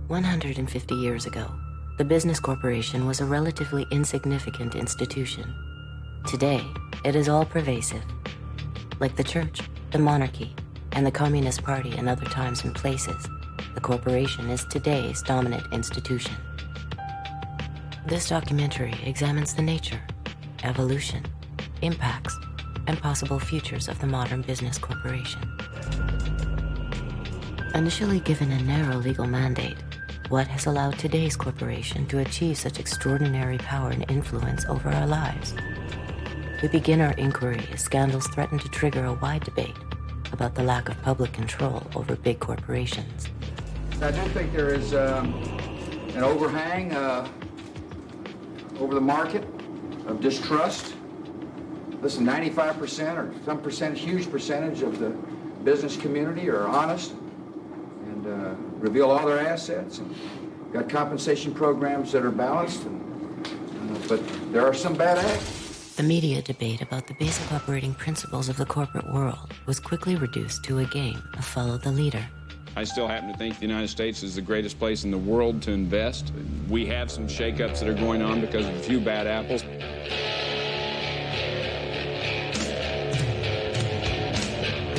150 years ago, the business corporation was a relatively insignificant institution. Today, it is all pervasive. Like the church, the monarchy, and the Communist Party in other times and places, the corporation is today's dominant institution. This documentary examines the nature, evolution, impacts, and possible futures of the modern business corporation. Initially given a narrow legal mandate, what has allowed today's corporation to achieve such extraordinary power and influence over our lives? We begin our inquiry as scandals threaten to trigger a wide debate about the lack of public control over big corporations. I do think there is an overhang over the market of distrust. Listen, 95% or some percentage, huge percentage of the business community are honest and reveal all their assets. And got compensation programs that are balanced, but there are some bad acts. The media debate about the basic operating principles of the corporate world was quickly reduced to a game of follow the leader. I still happen to think the United States is the greatest place in the world to invest. We have some shakeups that are going on because of a few bad apples.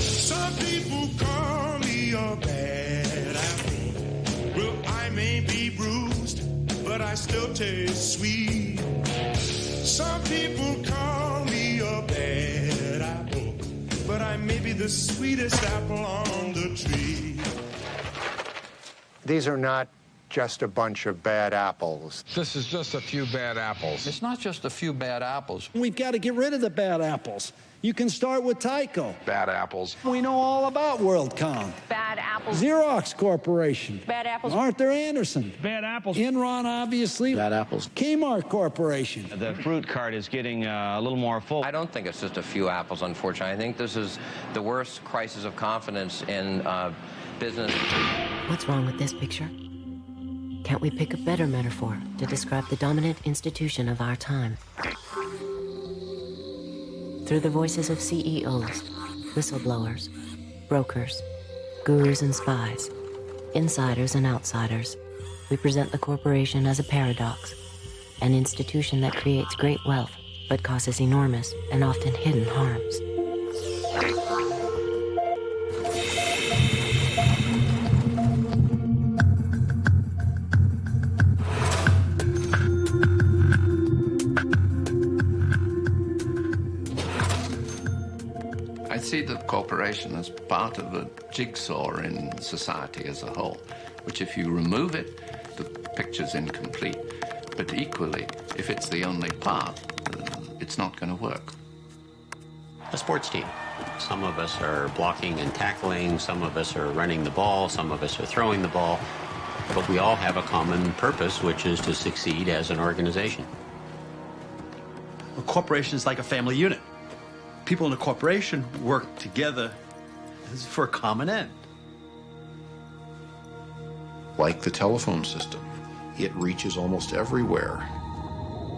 Some people call me a bad apple. Well, I may be bruised, but I still taste sweet. Some people call me a bad apple, but I may be the sweetest apple on the tree. These are not just a bunch of bad apples. This is just a few bad apples. It's not just a few bad apples. We've got to get rid of the bad apples. You can start with Tyco. Bad apples. We know all about WorldCom. Bad apples. Xerox Corporation. Bad apples. Arthur Anderson. Bad apples. Enron, obviously. Bad apples. Kmart Corporation. The fruit cart is getting a little more full. I don't think it's just a few apples, unfortunately. I think this is the worst crisis of confidence in business. What's wrong with this picture? Can't we pick a better metaphor to describe the dominant institution of our time? Through the voices of CEOs, whistleblowers, brokers, gurus and spies, insiders and outsiders, we present the corporation as a paradox, an institution that creates great wealth but causes enormous and often hidden harms. I see the corporation as part of a jigsaw in society as a whole, which if you remove it, the picture's incomplete. But equally, if it's the only part, it's not going to work. A sports team. Some of us are blocking and tackling, some of us are running the ball, some of us are throwing the ball, but we all have a common purpose, which is to succeed as an organization. A corporation is like a family unit. People in a corporation work together for a common end. Like the telephone system, it reaches almost everywhere.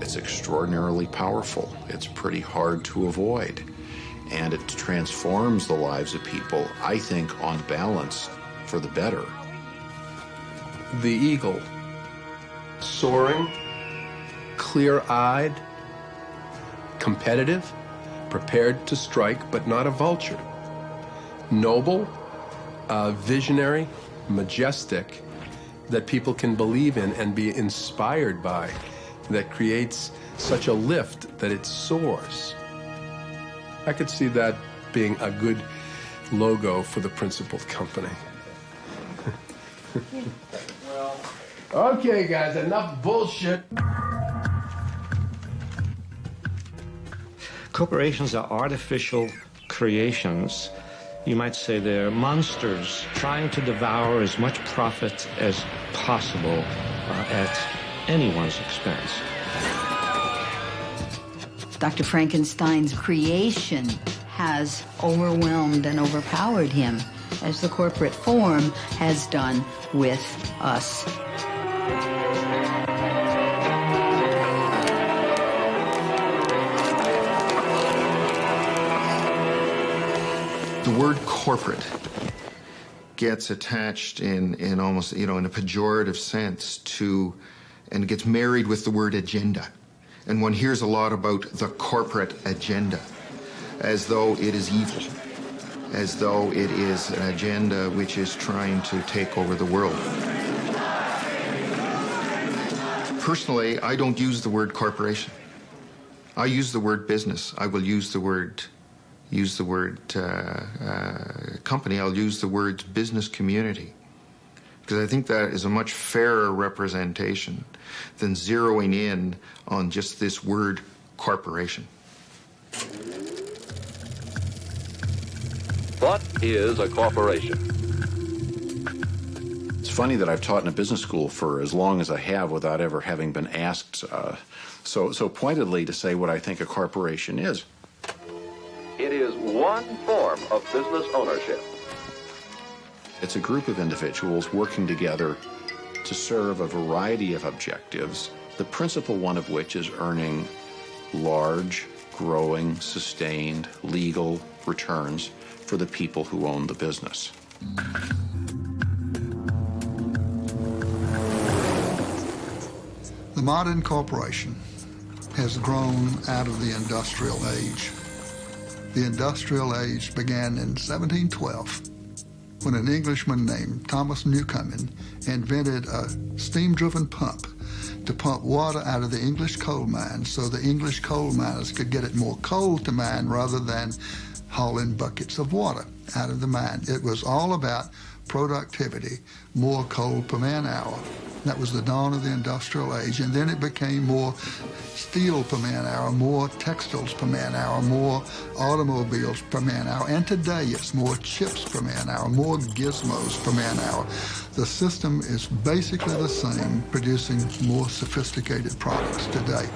It's extraordinarily powerful. It's pretty hard to avoid. And it transforms the lives of people, I think, on balance, for the better. The eagle. Soaring, clear-eyed, competitive, prepared to strike, but not a vulture. Noble, visionary, majestic, that people can believe in and be inspired by, that creates such a lift that it soars. I could see that being a good logo for the principal company. Well, okay, guys, enough bullshit. Corporations are artificial creations. You might say they're monsters trying to devour as much profit as possible at anyone's expense. Dr. Frankenstein's creation has overwhelmed and overpowered him, as the corporate form has done with us. The word corporate gets attached in almost, in a pejorative sense to, and gets married with the word agenda. And one hears a lot about the corporate agenda, as though it is evil, as though it is an agenda which is trying to take over the world. Personally, I don't use the word corporation. I use the word business. I will use the word company. I'll use the word business community, because I think that is a much fairer representation than zeroing in on just this word corporation. What is a corporation? It's funny that I've taught in a business school for as long as I have without ever having been asked so pointedly to say what I think a corporation is. It is one form of business ownership. It's a group of individuals working together to serve a variety of objectives, the principal one of which is earning large, growing, sustained, legal returns for the people who own the business. The modern corporation has grown out of the industrial age. The industrial age began in 1712 when an Englishman named Thomas Newcomen invented a steam-driven pump to pump water out of the English coal mines so the English coal miners could get it more coal to mine rather than hauling buckets of water out of the mine. It was all about productivity, more coal per man hour. That was the dawn of the industrial age, and then it became more steel per man hour, more textiles per man hour, more automobiles per man hour, and today it's more chips per man hour, more gizmos per man hour. The system is basically the same, producing more sophisticated products today.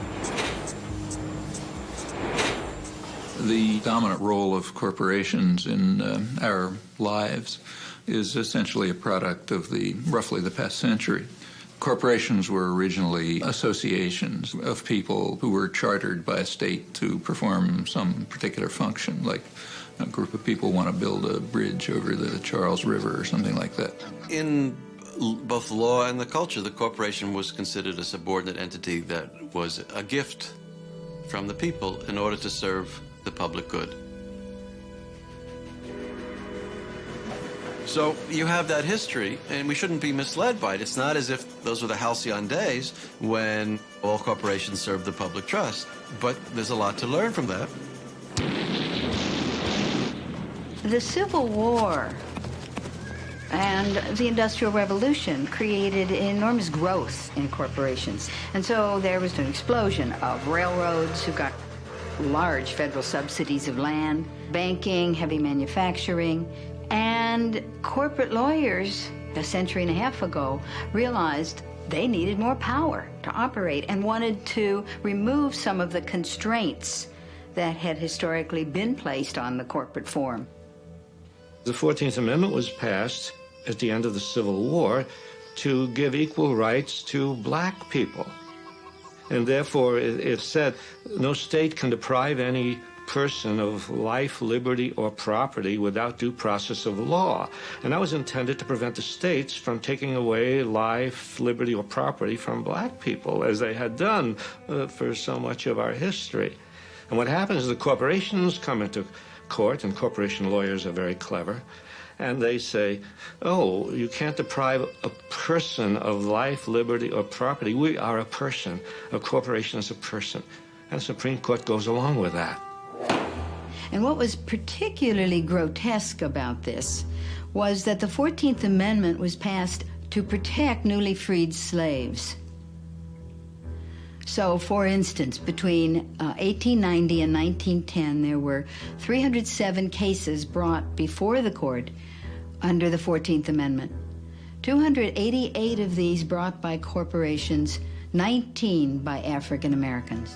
The dominant role of corporations in our lives is essentially a product of roughly the past century. Corporations were originally associations of people who were chartered by a state to perform some particular function, like a group of people want to build a bridge over the Charles River or something like that. In both the law and the culture, the corporation was considered a subordinate entity that was a gift from the people in order to serve the public good. So you have that history, and we shouldn't be misled by it. It's not as if those were the halcyon days when all corporations served the public trust, but there's a lot to learn from that. The Civil War and the Industrial Revolution created enormous growth in corporations. And so there was an explosion of railroads who got large federal subsidies of land, banking, heavy manufacturing, and corporate lawyers a century and a half ago realized they needed more power to operate and wanted to remove some of the constraints that had historically been placed on the corporate form. The 14th Amendment was passed at the end of the Civil War to give equal rights to black people. And therefore, it said no state can deprive any person of life, liberty, or property without due process of law. And that was intended to prevent the states from taking away life, liberty, or property from black people, as they had done for so much of our history. And what happens is the corporations come into court, and corporation lawyers are very clever, and they say, oh, you can't deprive a person of life, liberty, or property. We are a person. A corporation is a person. And the Supreme Court goes along with that. And what was particularly grotesque about this was that the 14th Amendment was passed to protect newly freed slaves. So, for instance, between 1890 and 1910, there were 307 cases brought before the court under the 14th Amendment. 288 of these brought by corporations, 19 by African Americans.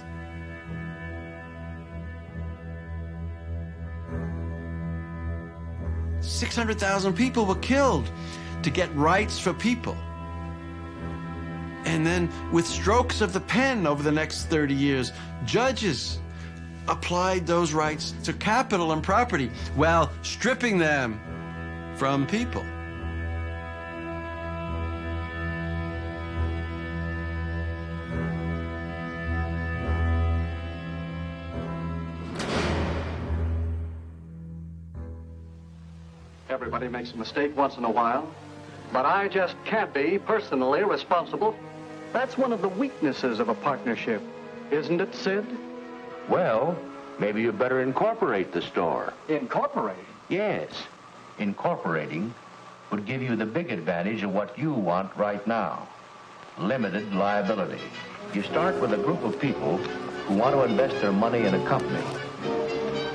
$600,000 people were killed to get rights for people. And then with strokes of the pen over the next 30 years, judges applied those rights to capital and property while stripping them from people. Everybody makes a mistake once in a while. But I just can't be personally responsible. That's one of the weaknesses of a partnership, isn't it, Sid? Well, maybe you better incorporate the store. Incorporate? Yes. Incorporating would give you the big advantage of what you want right now. Limited liability. You start with a group of people who want to invest their money in a company.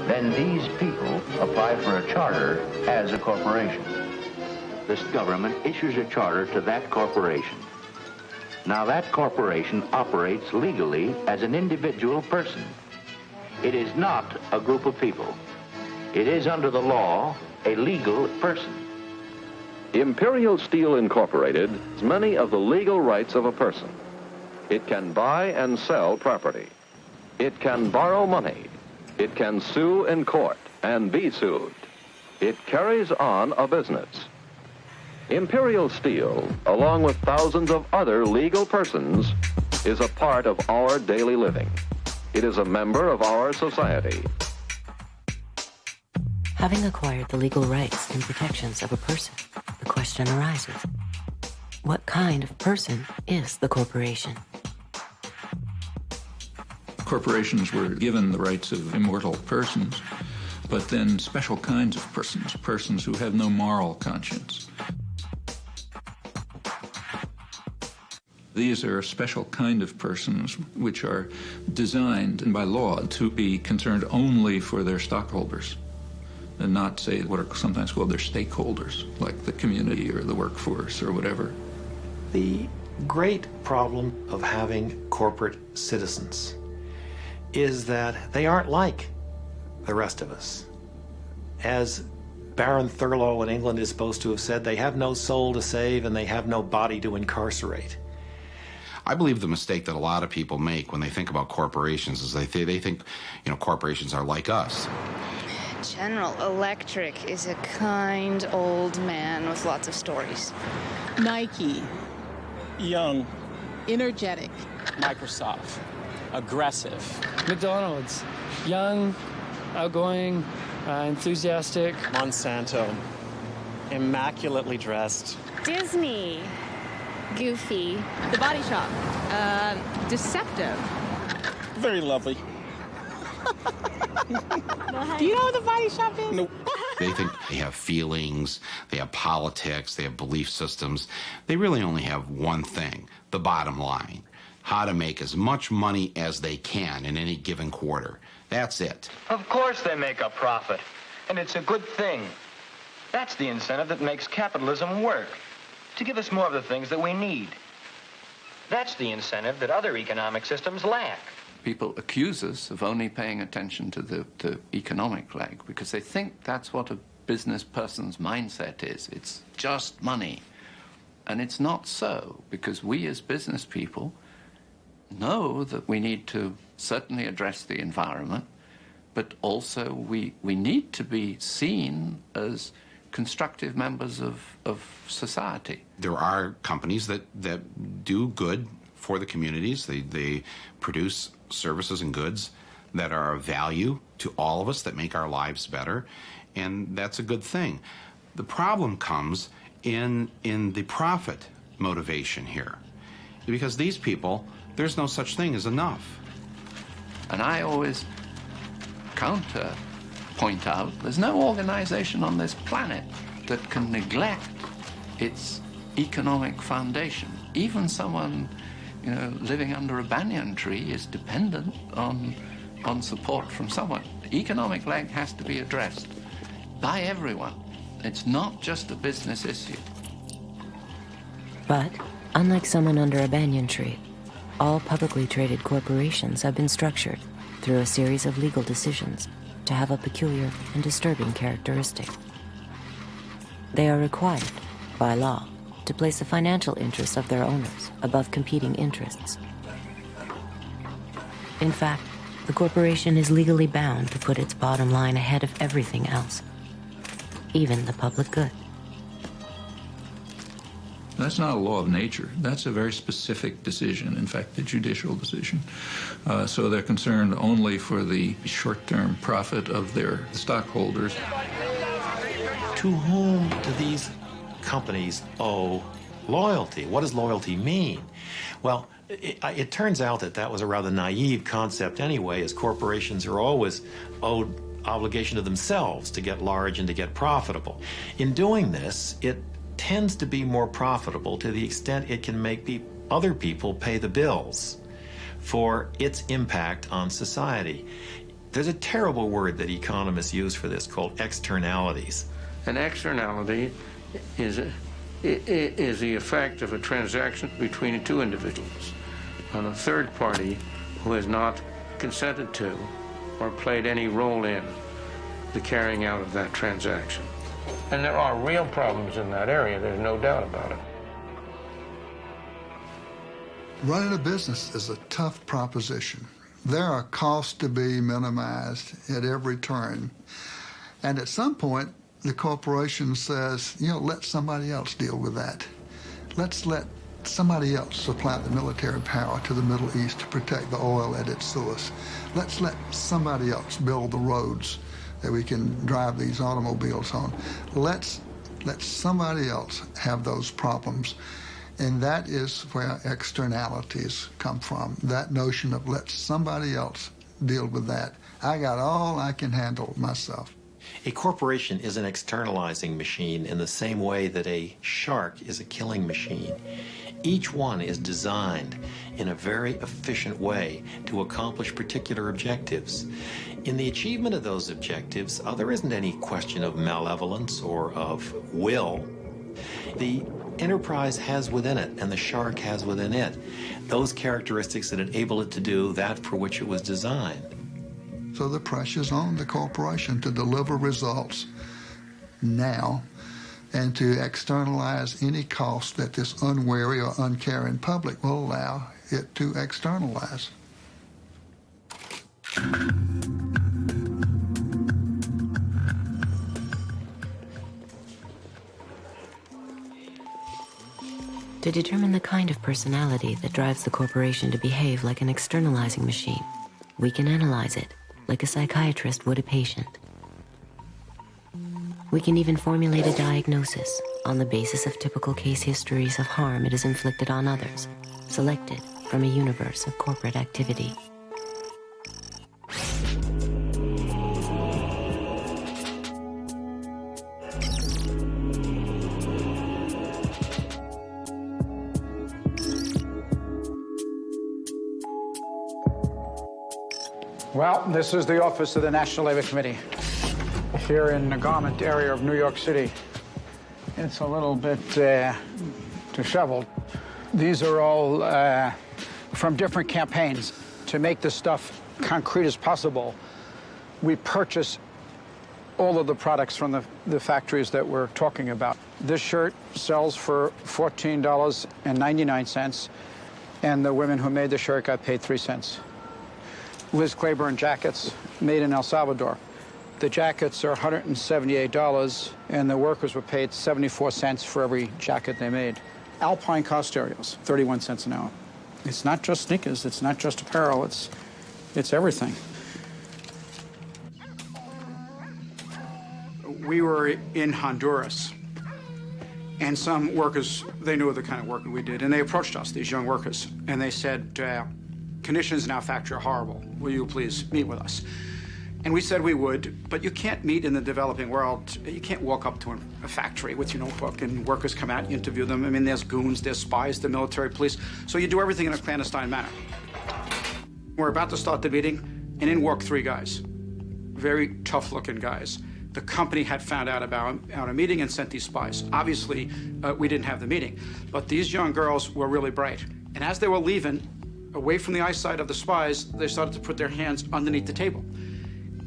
Then these people apply for a charter as a corporation. This government issues a charter to that corporation. Now that corporation operates legally as an individual person. It is not a group of people. It is under the law a legal person. Imperial Steel Incorporated has many of the legal rights of a person. It can buy and sell property. It can borrow money. It can sue in court and be sued. It carries on a business. Imperial Steel, along with thousands of other legal persons, is a part of our daily living. It is a member of our society. Having acquired the legal rights and protections of a person, the question arises, what kind of person is the corporation? Corporations were given the rights of immortal persons, but then special kinds of persons, persons who have no moral conscience. These are a special kind of persons which are designed by law to be concerned only for their stockholders and not, say, what are sometimes called their stakeholders, like the community or the workforce or whatever. The great problem of having corporate citizens is that they aren't like the rest of us. As Baron Thurlow in England is supposed to have said, they have no soul to save and they have no body to incarcerate. I believe the mistake that a lot of people make when they think about corporations is they think, corporations are like us. General Electric is a kind old man with lots of stories. Nike. Young. Energetic. Microsoft. Aggressive. McDonald's. Young, outgoing, enthusiastic. Monsanto. Immaculately dressed. Disney. Goofy. The Body Shop. Deceptive. Very lovely. Do you know what the Body Shop is? Nope. They think they have feelings, they have politics, they have belief systems. They really only have one thing, the bottom line. How to make as much money as they can in any given quarter. That's it. Of course they make a profit, and it's a good thing. That's the incentive that makes capitalism work, to give us more of the things that we need. That's the incentive that other economic systems lack. People accuse us of only paying attention to the economic leg because they think that's what a business person's mindset is. It's just money. And it's not so, because we as business people know that we need to certainly address the environment, but also we need to be seen as constructive members of society. There are companies that do good for the communities. They produce services and goods that are of value to all of us, that make our lives better, and that's a good thing. The problem comes in the profit motivation here, because these people, there's no such thing as enough. And I always point out there's no organization on this planet that can neglect its economic foundation. Even someone living under a banyan tree is dependent on support from someone. The economic leg has to be addressed by everyone. It's not just a business issue. But, unlike someone under a banyan tree, all publicly traded corporations have been structured through a series of legal decisions to have a peculiar and disturbing characteristic. They are required, by law, to place the financial interests of their owners above competing interests. In fact, the corporation is legally bound to put its bottom line ahead of everything else, even the public good. That's not a law of nature. That's a very specific decision, in fact, a judicial decision. So they're concerned only for the short-term profit of their stockholders. To whom do these companies owe loyalty? What does loyalty mean? Well, it turns out that that was a rather naive concept anyway, as corporations are always owed obligation to themselves to get large and to get profitable. In doing this, it tends to be more profitable to the extent it can make other people pay the bills for its impact on society. There's a terrible word that economists use for this called externalities. An externality is the effect of a transaction between two individuals on a third party who has not consented to or played any role in the carrying out of that transaction. And there are real problems in that area, there's no doubt about it. Running a business is a tough proposition. There are costs to be minimized at every turn. And at some point, the corporation says, let somebody else deal with that. Let's let somebody else supply the military power to the Middle East to protect the oil at its source. Let's let somebody else build the roads that we can drive these automobiles on. Let's let somebody else have those problems. And that is where externalities come from, that notion of let somebody else deal with that. I got all I can handle myself. A corporation is an externalizing machine in the same way that a shark is a killing machine. Each one is designed in a very efficient way to accomplish particular objectives. In the achievement of those objectives, there isn't any question of malevolence or of will. The enterprise has within it, and the shark has within it, those characteristics that enable it to do that for which it was designed. So the pressure's on the corporation to deliver results now and to externalize any cost that this unwary or uncaring public will allow it to externalize. To determine the kind of personality that drives the corporation to behave like an externalizing machine, we can analyze it like a psychiatrist would a patient. We can even formulate a diagnosis on the basis of typical case histories of harm it has inflicted on others, selected from a universe of corporate activity. Well, this is the office of the National Labor Committee here in the garment area of New York City. It's a little bit disheveled. These are all from different campaigns. To make this stuff concrete as possible, we purchase all of the products from the factories that we're talking about. This shirt sells for $14.99, and the women who made the shirt got paid 3 cents. Liz Claiborne jackets made in El Salvador. The jackets are $178, and the workers were paid 74 cents for every jacket they made. Alpine car stereos, 31 cents an hour. It's not just sneakers, it's not just apparel, it's everything. We were in Honduras, and some workers, they knew the kind of work we did, and they approached us, these young workers, and they said, conditions in our factory are horrible. Will you please meet with us? And we said we would, but you can't meet in the developing world. You can't walk up to a factory with your notebook and workers come out, you interview them. I mean, there's goons, there's spies, the military police. So you do everything in a clandestine manner. We're about to start the meeting, and in walk 3 guys. Very tough-looking guys. The company had found out about a meeting and sent these spies. Obviously, we didn't have the meeting, but these young girls were really bright. And as they were leaving, away from the eyesight of the spies, they started to put their hands underneath the table.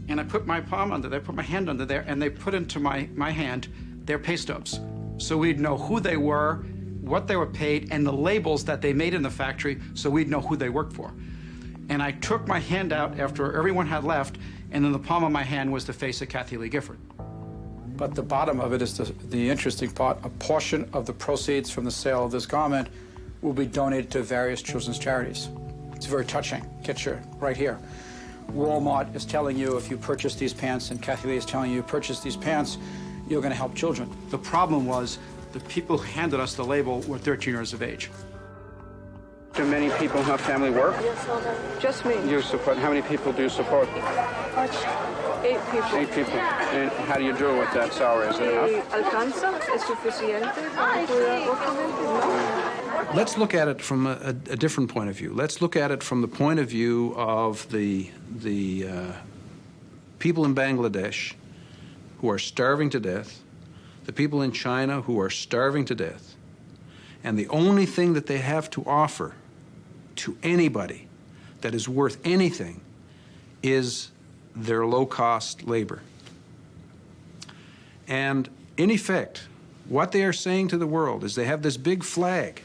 And I put my palm under there, put my hand under there, and they put into my hand their pay stubs. So we'd know who they were, what they were paid, and the labels that they made in the factory, so we'd know who they worked for. And I took my hand out after everyone had left, and in the palm of my hand was the face of Kathy Lee Gifford. But the bottom of it is the interesting part. A portion of the proceeds from the sale of this garment will be donated to various children's charities. It's very touching. Get you right here. Walmart is telling you if you purchase these pants, and Kathy Lee is telling you purchase these pants, you're going to help children. The problem was the people who handed us the label were 13 years of age. Do many people in her family work? Just me. You support, how many people do you support? 8 people. 8 people. And how do you do with that salary? Is it enough? ¿Alcanza? ¿Es suficiente para cuidar 8 gente? Let's look at it from a different point of view. Let's look at it from the point of view of the people in Bangladesh who are starving to death, the people in China who are starving to death, and the only thing that they have to offer to anybody that is worth anything is their low-cost labor. And in effect, what they are saying to the world is they have this big flag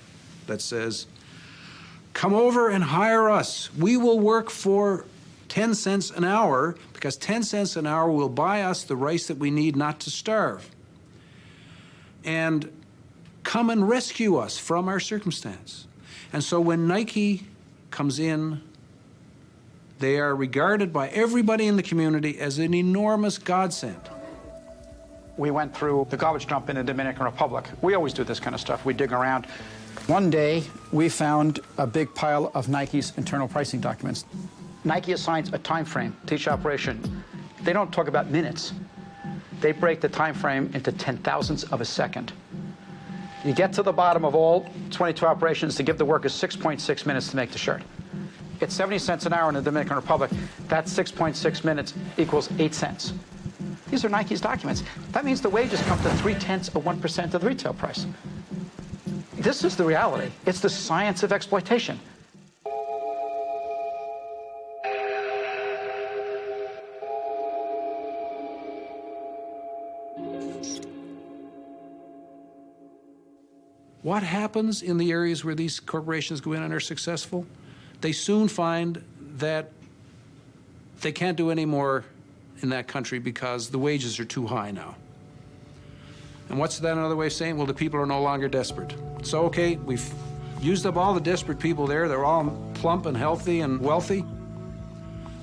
that says, come over and hire us. We will work for 10 cents an hour because 10 cents an hour will buy us the rice that we need not to starve. And come and rescue us from our circumstance. And so when Nike comes in, they are regarded by everybody in the community as an enormous godsend. We went through the garbage dump in the Dominican Republic. We always do this kind of stuff. We dig around. One day, we found a big pile of Nike's internal pricing documents. Nike assigns a time frame to each operation. They don't talk about minutes. They break the time frame into 10,000ths of a second. You get to the bottom of all 22 operations to give the workers 6.6 minutes to make the shirt. It's 70 cents an hour in the Dominican Republic. That 6.6 minutes equals 8 cents. These are Nike's documents. That means the wages come to 0.3% of the retail price. This is the reality. It's the science of exploitation. What happens in the areas where these corporations go in and are successful? They soon find that they can't do any more in that country because the wages are too high now. And what's that another way of saying? Well, the people are no longer desperate. So, okay, we've used up all the desperate people there. They're all plump and healthy and wealthy.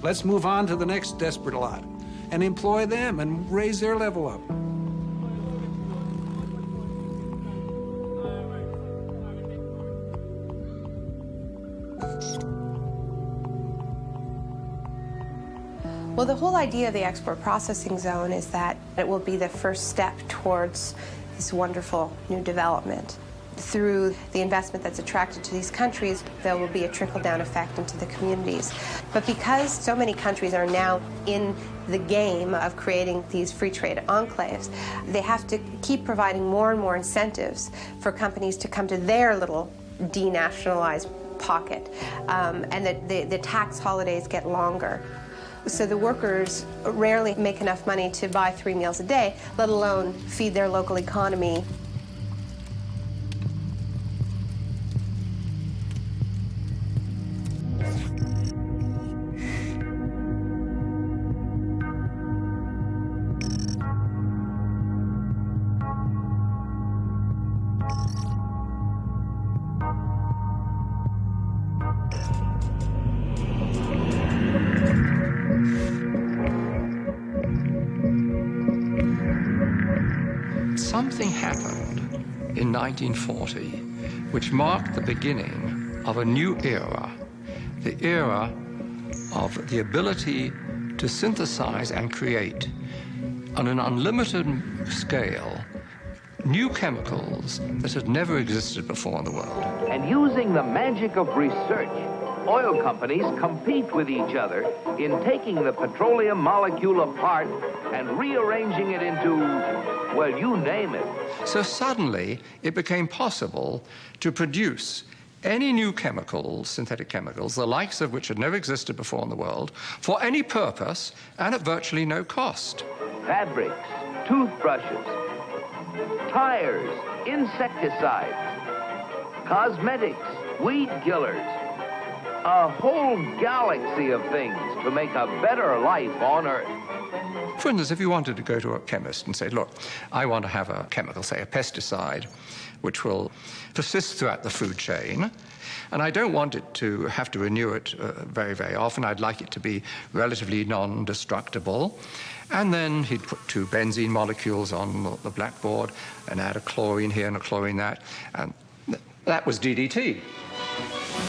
Let's move on to the next desperate lot and employ them and raise their level up. Well, the whole idea of the export processing zone is that it will be the first step towards this wonderful new development. Through the investment that's attracted to these countries, there will be a trickle-down effect into the communities. But because so many countries are now in the game of creating these free trade enclaves, they have to keep providing more and more incentives for companies to come to their little denationalized pocket, and that the tax holidays get longer. So the workers rarely make enough money to buy 3 meals a day, let alone feed their local economy. Something happened in 1940 which marked the beginning of a new era, the era of the ability to synthesize and create on an unlimited scale new chemicals that had never existed before in the world. And using the magic of research, oil companies compete with each other in taking the petroleum molecule apart and rearranging it into, well, you name it. So suddenly it became possible to produce any new chemicals, synthetic chemicals, the likes of which had never existed before in the world, for any purpose and at virtually no cost. Fabrics, toothbrushes, tires, insecticides, cosmetics, weed killers, a whole galaxy of things to make a better life on Earth. For instance, if you wanted to go to a chemist and say, look, I want to have a chemical, say a pesticide, which will persist throughout the food chain, and I don't want it to have to renew it very, very often. I'd like it to be relatively non-destructible. And then he'd put 2 benzene molecules on the blackboard and add a chlorine here and a chlorine that, and that was DDT.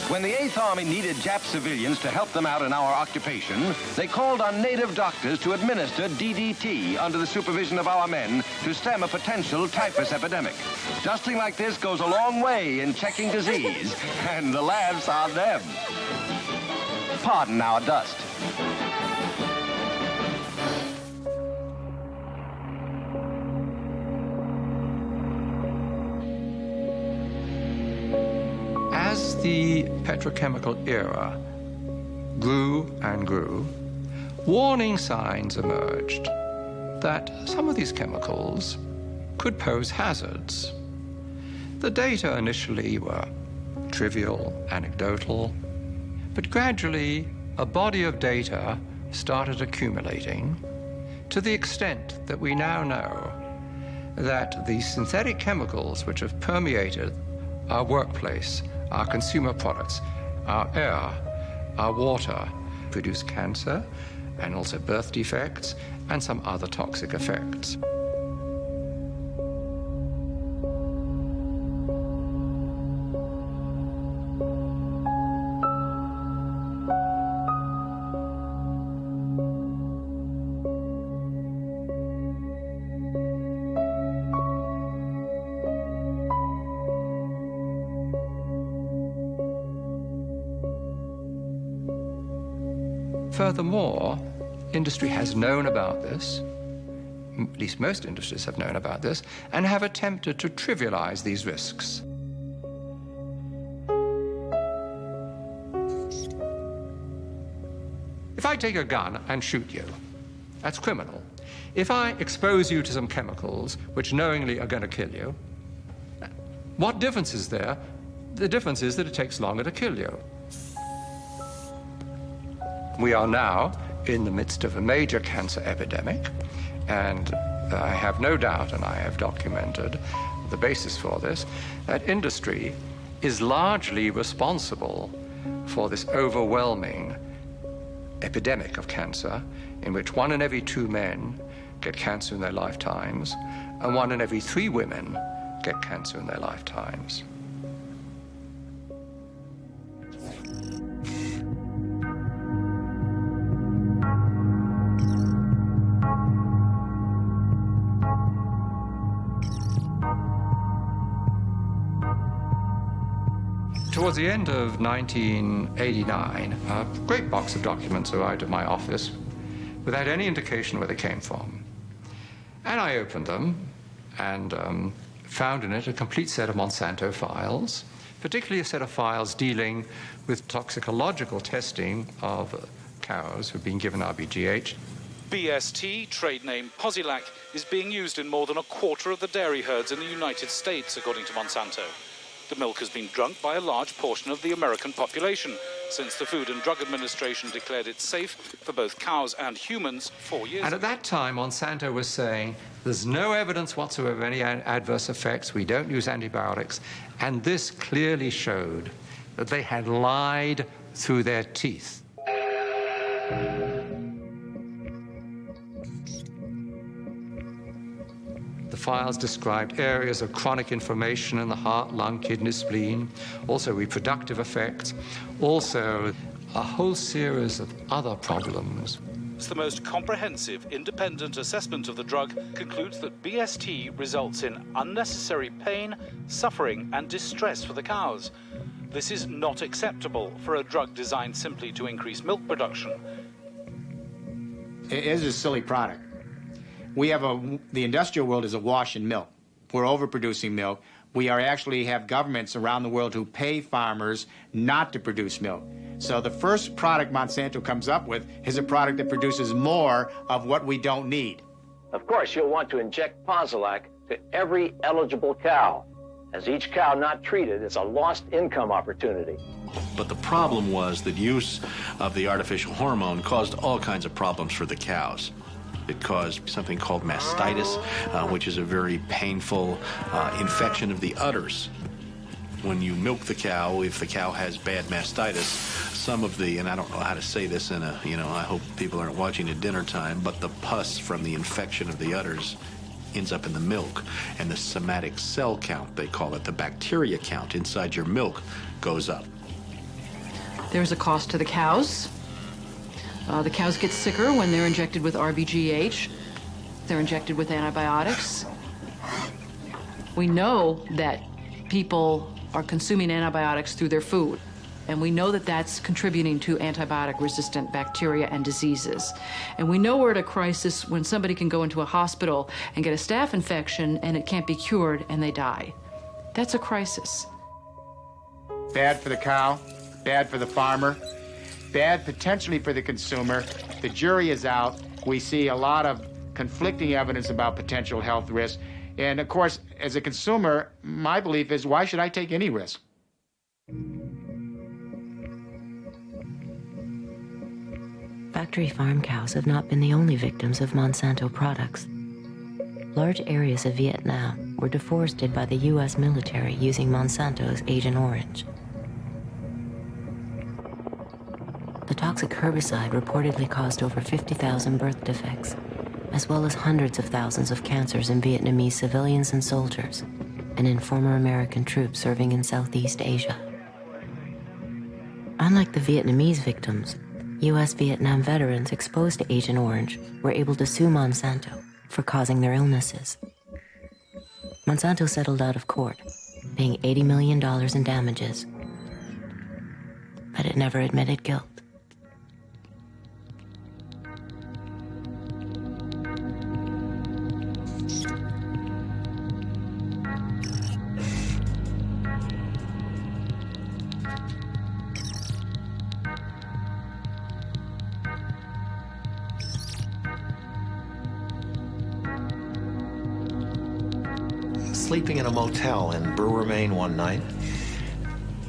When the 8th Army needed Jap civilians to help them out in our occupation, they called on native doctors to administer DDT under the supervision of our men to stem a potential typhus epidemic. Dusting like this goes a long way in checking disease, and the laughs are them. Pardon our dust. As the petrochemical era grew and grew, warning signs emerged that some of these chemicals could pose hazards. The data initially were trivial, anecdotal, but gradually a body of data started accumulating to the extent that we now know that the synthetic chemicals which have permeated our workplace, our consumer products, our air, our water, produce cancer and also birth defects and some other toxic effects. Furthermore, industry has known about this, at least most industries have known about this, and have attempted to trivialize these risks. If I take a gun and shoot you, that's criminal. If I expose you to some chemicals which knowingly are going to kill you, what difference is there? The difference is that it takes longer to kill you. We are now in the midst of a major cancer epidemic, and I have no doubt, and I have documented the basis for this, that industry is largely responsible for this overwhelming epidemic of cancer, in which 1 in every 2 men get cancer in their lifetimes, and 1 in every 3 women get cancer in their lifetimes. Towards the end of 1989, a great box of documents arrived at my office without any indication where they came from. And I opened them and found in it a complete set of Monsanto files, particularly a set of files dealing with toxicological testing of cows who've been given RBGH. BST, trade name Posilac, is being used in more than 1/4 of the dairy herds in the United States, according to Monsanto. The milk has been drunk by a large portion of the American population since the Food and Drug Administration declared it safe for both cows and humans 4 years ago. And at that time, Monsanto was saying, there's no evidence whatsoever of any adverse effects, we don't use antibiotics, and this clearly showed that they had lied through their teeth. The files described areas of chronic inflammation in the heart, lung, kidney, spleen, also reproductive effects, also a whole series of other problems. The most comprehensive, independent assessment of the drug concludes that BST results in unnecessary pain, suffering, and distress for the cows. This is not acceptable for a drug designed simply to increase milk production. It is a silly product. The industrial world is awash in milk. We're overproducing milk. We actually have governments around the world who pay farmers not to produce milk. So the first product Monsanto comes up with is a product that produces more of what we don't need. Of course, you'll want to inject Posilac to every eligible cow. as each cow not treated is a lost income opportunity. But the problem was that use of the artificial hormone caused all kinds of problems for the cows. It caused something called mastitis, which is a very painful infection of the udders. When you milk the cow, if the cow has bad mastitis, some of the, and I don't know how to say this in a, I hope people aren't watching at dinner time, but the pus from the infection of the udders ends up in the milk, and the somatic cell count, they call it, the bacteria count inside your milk goes up. There's a cost to the cows. The cows get sicker when they're injected with RBGH. They're injected with antibiotics. We know that people are consuming antibiotics through their food, and we know that that's contributing to antibiotic-resistant bacteria and diseases. And we know we're at a crisis when somebody can go into a hospital and get a staph infection and it can't be cured and they die. That's a crisis. Bad for the cow, bad for the farmer, bad potentially for the consumer. The jury is out. We see a lot of conflicting evidence about potential health risks. And of course, as a consumer, my belief is, why should I take any risk? Factory farm cows have not been the only victims of Monsanto products. Large areas of Vietnam were deforested by the U.S. military using Monsanto's Agent Orange. The toxic herbicide reportedly caused over 50,000 birth defects, as well as hundreds of thousands of cancers in Vietnamese civilians and soldiers, and in former American troops serving in Southeast Asia. Unlike the Vietnamese victims, U.S. Vietnam veterans exposed to Agent Orange were able to sue Monsanto for causing their illnesses. Monsanto settled out of court, paying $80 million in damages, but it never admitted guilt. Sleeping in a motel in Brewer, Maine one night,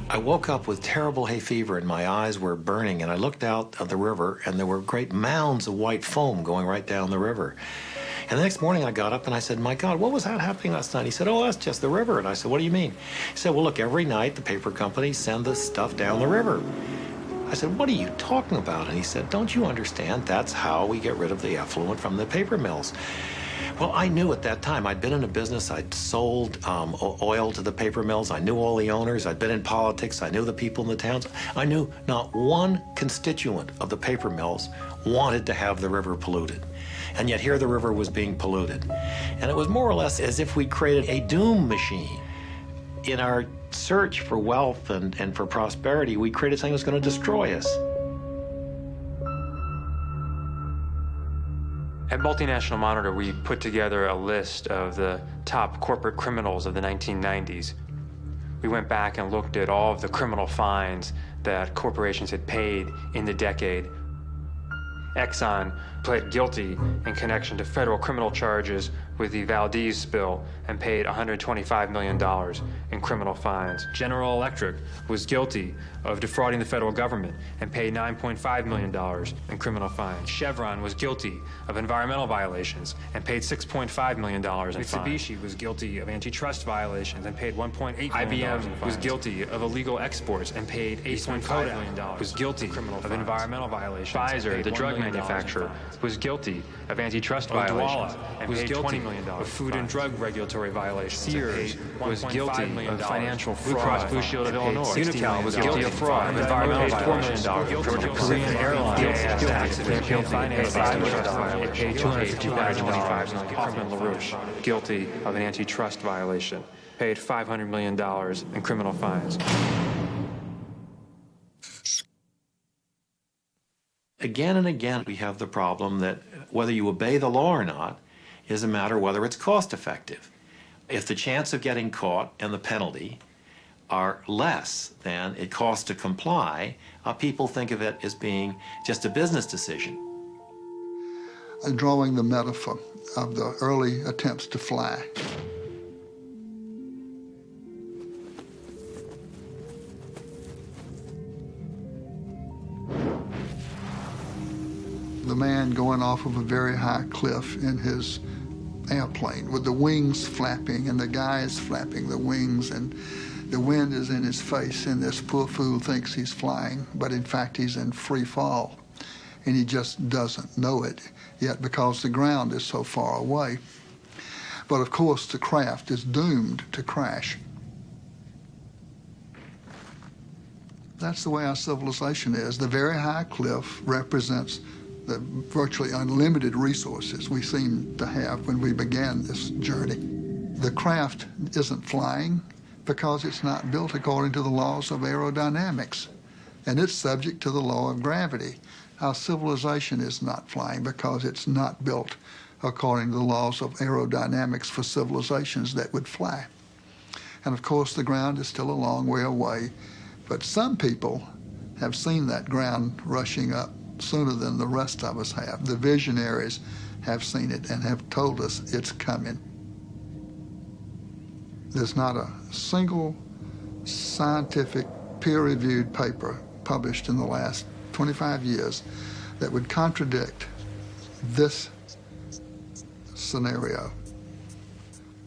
I woke up with terrible hay fever and my eyes were burning, and I looked out of the river and there were great mounds of white foam going right down the river. And the next morning I got up and I said, my God, what was that happening last night? He said, oh, that's just the river. And I said, what do you mean? He said, well, look, every night the paper companies send the stuff down the river. I said, what are you talking about? And he said, don't you understand? That's how we get rid of the effluent from the paper mills. Well, I knew at that time. I'd been in a business. I'd sold oil to the paper mills. I knew all the owners. I'd been in politics. I knew the people in the towns. I knew not one constituent of the paper mills wanted to have the river polluted. And yet here the river was being polluted. And it was more or less as if we created a doom machine. In our search for wealth and for prosperity, we created something that's going to destroy us. At Multinational Monitor, we put together a list of the top corporate criminals of the 1990s. We went back and looked at all of the criminal fines that corporations had paid in the decade. Exxon pled guilty in connection to federal criminal charges with the Valdez spill and paid $125 million in criminal fines. General Electric was guilty of defrauding the federal government and paid $9.5 million in criminal fines. Chevron was guilty of environmental violations and paid $6.5 million in fines. Mitsubishi was guilty of antitrust violations and paid $1.8 million in fines. IBM was guilty of illegal exports and paid $8.5 million. Was guilty of environmental violations. Pfizer, the drug manufacturer, was guilty of antitrust violations and paid $20 million of food and drug regulatory violations. Sears was guilty of financial fraud. Blue Cross Blue Shield of Illinois. Unical was guilty of fraud, environmental violations. Georgia Korean Airlines guilty finance $5 million. It paid $225 million. Hoffman LaRouche guilty of an antitrust violation, paid $500 million in criminal fines. Again and again, we have the problem that whether you obey the law or not is a matter of whether it's cost effective. If the chance of getting caught and the penalty are less than it costs to comply, people think of it as being just a business decision. Drawing the metaphor of the early attempts to fly. man going off of a very high cliff in his airplane with the wings flapping, and the guy is flapping the wings, and the wind is in his face, and this poor fool thinks he's flying, but in fact he's in free fall, and he just doesn't know it yet because the ground is so far away. But of course the craft is doomed to crash. That's the way our civilization is. The very high cliff represents the virtually unlimited resources we seem to have when we began this journey. The craft isn't flying because it's not built according to the laws of aerodynamics, and it's subject to the law of gravity. Our civilization is not flying because it's not built according to the laws of aerodynamics for civilizations that would fly. And of course, the ground is still a long way away, but some people have seen that ground rushing up sooner than the rest of us have. The visionaries have seen it and have told us it's coming. There's not a single scientific peer-reviewed paper published in the last 25 years that would contradict this scenario.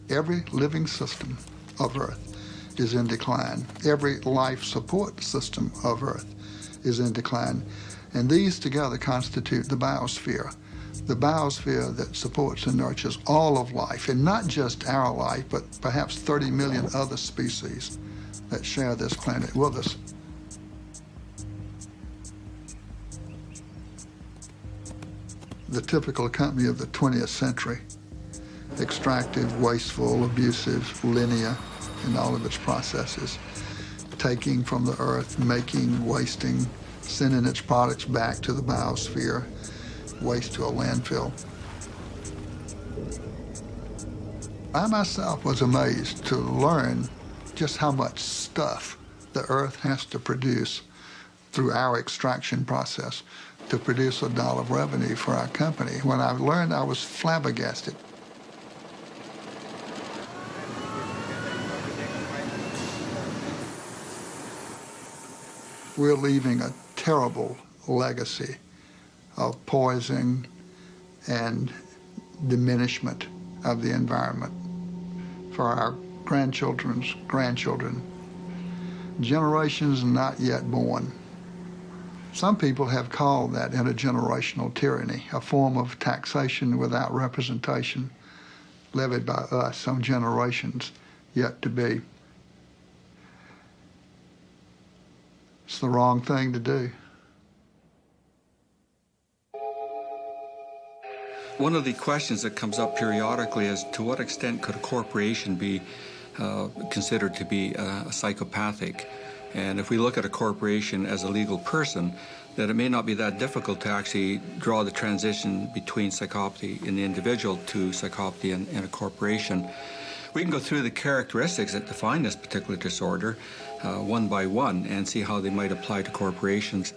Every living system of Earth is in decline. Every life support system of Earth is in decline. And these together constitute the biosphere that supports and nurtures all of life, and not just our life, but perhaps 30 million other species that share this planet with us. The typical company of the 20th century, extractive, wasteful, abusive, linear in all of its processes, taking from the earth, making, wasting, sending its products back to the biosphere, waste to a landfill. I myself was amazed to learn just how much stuff the earth has to produce through our extraction process to produce $1 of revenue for our company. When I learned, I was flabbergasted. We're leaving a terrible legacy of poison and diminishment of the environment for our grandchildren's grandchildren, generations not yet born. Some people have called that intergenerational tyranny, a form of taxation without representation levied by us on generations yet to be. It's the wrong thing to do. One of the questions that comes up periodically is to what extent could a corporation be considered to be psychopathic? And if we look at a corporation as a legal person, that it may not be that difficult to actually draw the transition between psychopathy in the individual to psychopathy in a corporation. We can go through the characteristics that define this particular disorder one by one and see how they might apply to corporations.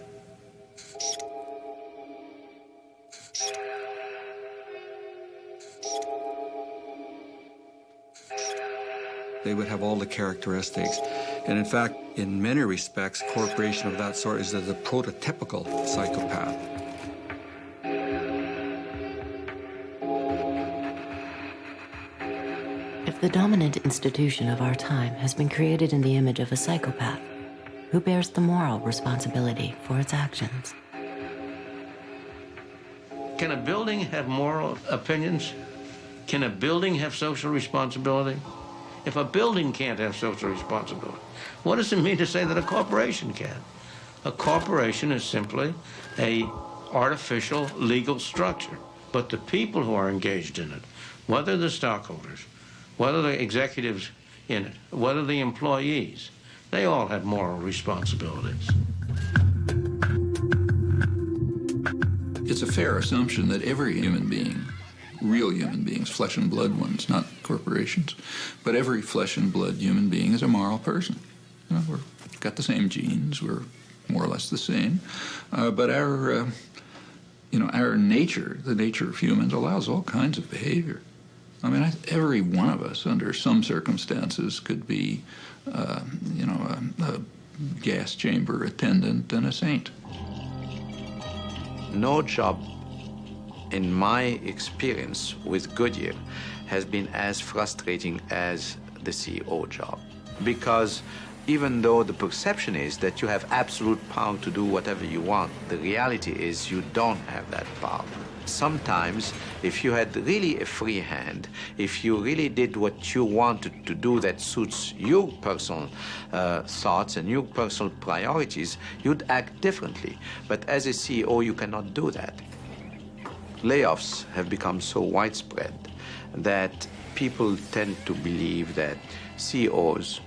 They would have all the characteristics. And in fact, in many respects, a corporation of that sort is the prototypical psychopath. If the dominant institution of our time has been created in the image of a psychopath, who bears the moral responsibility for its actions? Can a building have moral opinions? Can a building have social responsibility? If a building can't have social responsibility, what does it mean to say that a corporation can? A corporation is simply an artificial legal structure. But the people who are engaged in it, whether the stockholders, whether the executives in it, whether the employees, they all have moral responsibilities. It's a fair assumption that every human being, real human beings, flesh and blood ones, not corporations, but every flesh and blood human being is a moral person. You know, we've got the same genes, we're more or less the same, but our nature, the nature of humans, allows all kinds of behavior. I mean, every one of us, under some circumstances, could be, a gas chamber attendant and a saint. No job in my experience with Goodyear, has been as frustrating as the CEO job. Because even though the perception is that you have absolute power to do whatever you want, the reality is you don't have that power. Sometimes, if you had really a free hand, if you really did what you wanted to do that suits your personal thoughts and your personal priorities, you'd act differently. But as a CEO, you cannot do that. Layoffs have become so widespread that people tend to believe that CEOs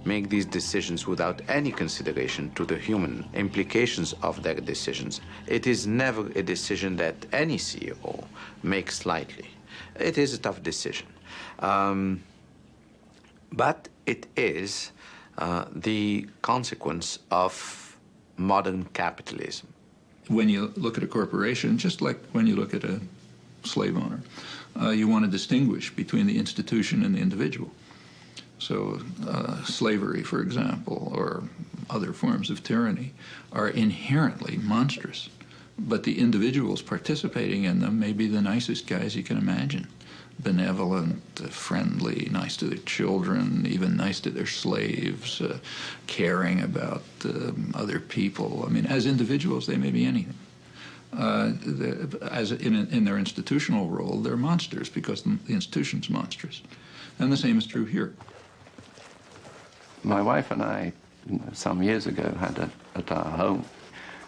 make these decisions without any consideration to the human implications of their decisions. It is never a decision that any CEO makes lightly. It is a tough decision. But it is the consequence of modern capitalism. When you look at a corporation, just like when you look at a slave owner, you want to distinguish between the institution and the individual. So slavery, for example, or other forms of tyranny are inherently monstrous. But the individuals participating in them may be the nicest guys you can imagine. Benevolent, friendly, nice to their children, even nice to their slaves, caring about other people. I mean, as individuals, they may be anything. As in their institutional role, they're monsters because the institution's monstrous. And the same is true here. My wife and I, some years ago, had at our home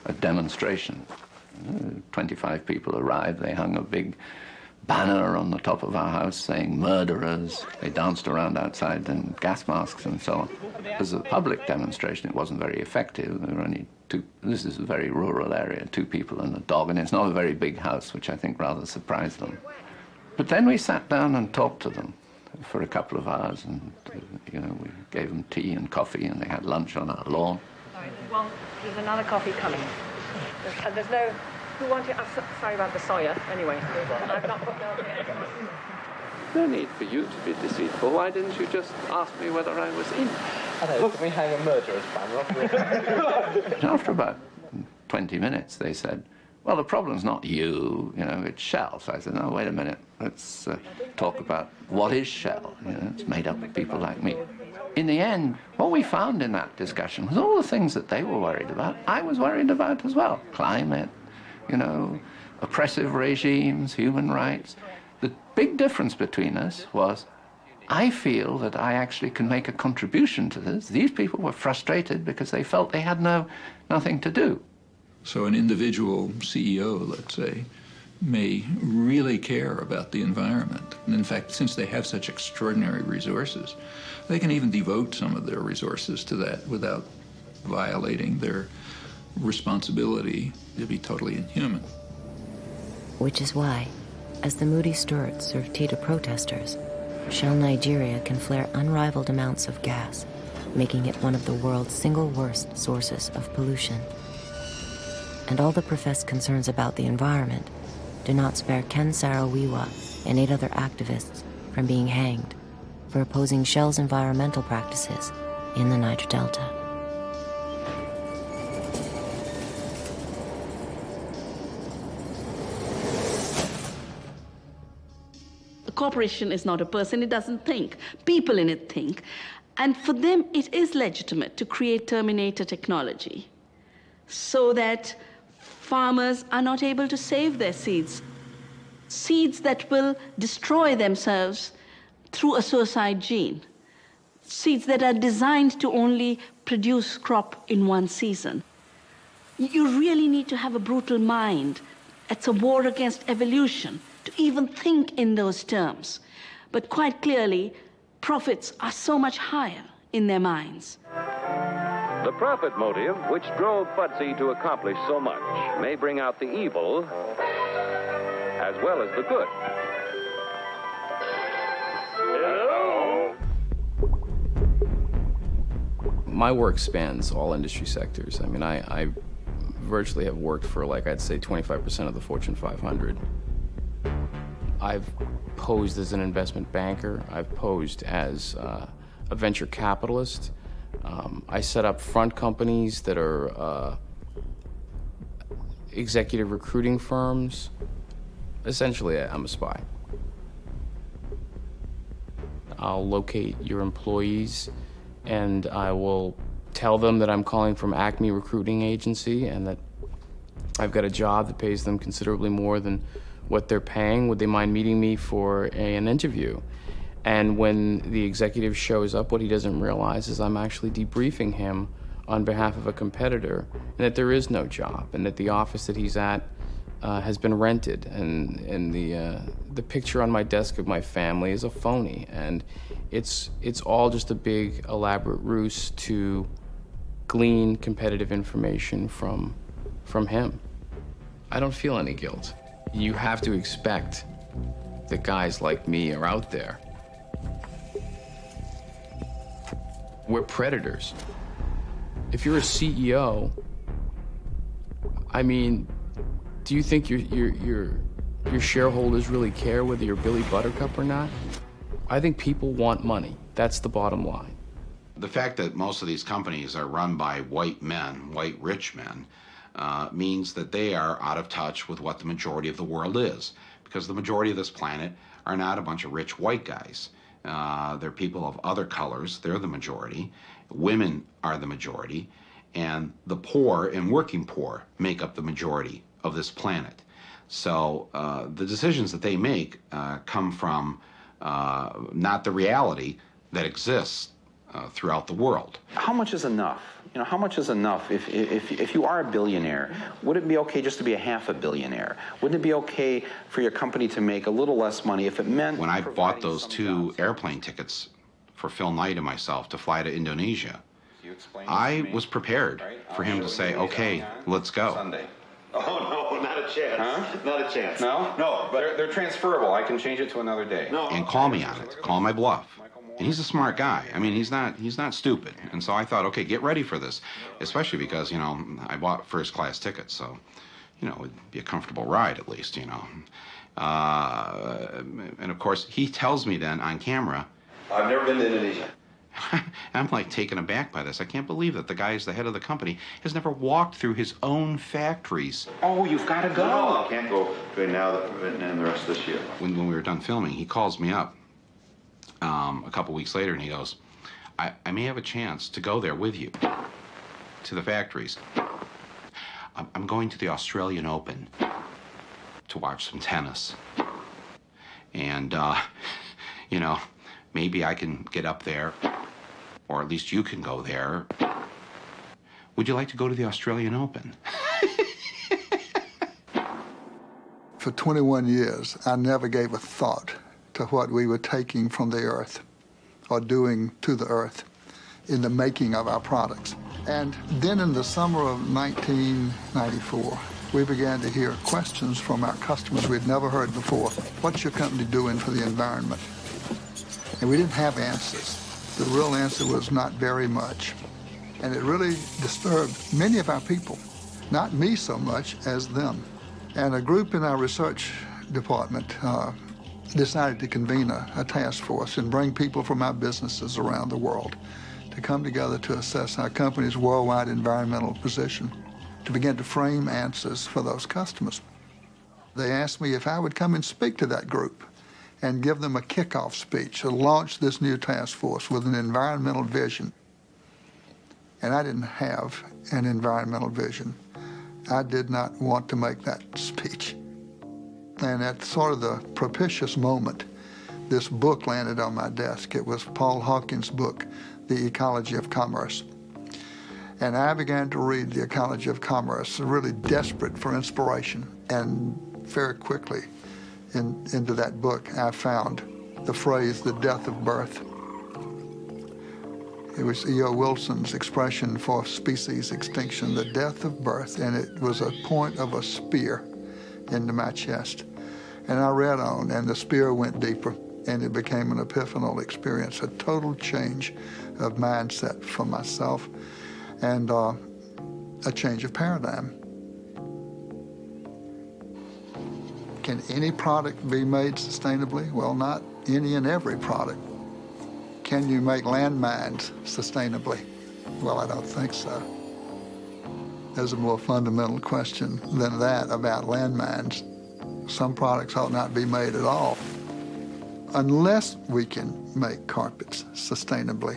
a demonstration. 25 people arrived. They hung a big banner on the top of our house saying murderers. They danced around outside in gas masks and so on. As a public demonstration, it wasn't very effective. There were only two. This is a very rural area, 2 people and a dog, and it's not a very big house, which I think rather surprised them. But then we sat down and talked to them for a couple of hours, and we gave them tea and coffee, and they had lunch on our lawn. Well, there's another coffee coming. There's no... Who wanted... sorry about the soya, anyway. I've not put down the... No need for you to be deceitful. Why didn't you just ask me whether I was in? Look, we hang a murderer's banner up. After about 20 minutes, they said, well, the problem's not you, it's Shell. So I said, no, wait a minute, let's talk about what is Shell. It's made up of people like me. In the end, what we found in that discussion was all the things that they were worried about, I was worried about as well. Climate, oppressive regimes, human rights. The big difference between us was I feel that I actually can make a contribution to this. These people were frustrated because they felt they had nothing to do. So an individual CEO, let's say, may really care about the environment. And in fact, since they have such extraordinary resources, they can even devote some of their resources to that without violating their responsibility to be totally inhuman. Which is why, as the Moody Stewards serve tea to protesters, Shell Nigeria can flare unrivaled amounts of gas, making it one of the world's single worst sources of pollution. And all the professed concerns about the environment do not spare Ken Saro-Wiwa and 8 other activists from being hanged for opposing Shell's environmental practices in the Niger Delta. A corporation is not a person, it doesn't think. People in it think. And for them, it is legitimate to create Terminator technology so that farmers are not able to save their seeds. Seeds that will destroy themselves through a suicide gene. Seeds that are designed to only produce crop in one season. You really need to have a brutal mind. It's a war against evolution to even think in those terms. But quite clearly, profits are so much higher in their minds. The profit motive, which drove Fudsy to accomplish so much, may bring out the evil as well as the good. Hello? My work spans all industry sectors. I mean, I virtually have worked for, I'd say 25% of the Fortune 500. I've posed as an investment banker. I've posed as a venture capitalist. I set up front companies that are executive recruiting firms. Essentially, I'm a spy. I'll locate your employees, and I will tell them that I'm calling from Acme Recruiting Agency and that I've got a job that pays them considerably more than what they're paying. Would they mind meeting me for an interview? And when the executive shows up, what he doesn't realize is I'm actually debriefing him on behalf of a competitor, and that there is no job, and that the office that he's at has been rented, and the picture on my desk of my family is a phony, and it's all just a big elaborate ruse to glean competitive information from him. I don't feel any guilt. You have to expect that guys like me are out there. We're predators. If you're a CEO, I mean, do you think your shareholders really care whether you're Billy Buttercup or not? I think people want money. That's the bottom line. The fact that most of these companies are run by white men, white rich men, means that they are out of touch with what the majority of the world is, because the majority of this planet are not a bunch of rich white guys. They're people of other colors. They're the majority. Women are the majority. And the poor and working poor make up the majority of this planet. So the decisions that they make come from not the reality that exists throughout the world. How much is enough? You know, how much is enough? If you are a billionaire, would it be okay just to be a half a billionaire? Wouldn't it be okay for your company to make a little less money if it meant... When I bought those 2 airplane tickets for Phil Knight and myself to fly to Indonesia, I was prepared for him to say, okay, let's go. Sunday. Oh, no, not a chance. Huh? Not a chance. No? No, but... They're transferable. I can change it to another day. No. And call me on it. Call my bluff. And he's a smart guy. I mean, he's not stupid. And so I thought, okay, get ready for this, especially because, you know, I bought first class tickets, so, you know, it'd be a comfortable ride at least, you know. And of course, he tells me then on camera, I've never been to Indonesia. I'm like taken aback by this. I can't believe that the guy who's the head of the company has never walked through his own factories. Oh, you've got to go. No, I can't go between now and the rest of this year. When we were done filming, he calls me up a couple weeks later, and he goes, I may have a chance to go there with you to the factories. I'm going to the Australian Open to watch some tennis. And, you know, maybe I can get up there, or at least you can go there. Would you like to go to the Australian Open? For 21 years, I never gave a thought to what we were taking from the earth or doing to the earth in the making of our products. And then in the summer of 1994, we began to hear questions from our customers we'd never heard before. What's your company doing for the environment? And we didn't have answers. The real answer was not very much. And it really disturbed many of our people, not me so much as them. And a group in our research department decided to convene a task force and bring people from our businesses around the world to come together to assess our company's worldwide environmental position, to begin to frame answers for those customers. They asked me if I would come and speak to that group and give them a kickoff speech to launch this new task force with an environmental vision. And I didn't have an environmental vision. I did not want to make that speech. And at sort of the propitious moment, this book landed on my desk. It was Paul Hawkins' book, The Ecology of Commerce. And I began to read The Ecology of Commerce, really desperate for inspiration. And very quickly into that book, I found the phrase, the death of birth. It was E.O. Wilson's expression for species extinction, the death of birth, and it was a point of a spear into my chest. And I read on, and the spear went deeper, and it became an epiphanal experience, a total change of mindset for myself, and a change of paradigm. Can any product be made sustainably? Well, not any and every product. Can you make landmines sustainably? Well, I don't think so. There's a more fundamental question than that about landmines. Some products ought not be made at all. Unless we can make carpets sustainably,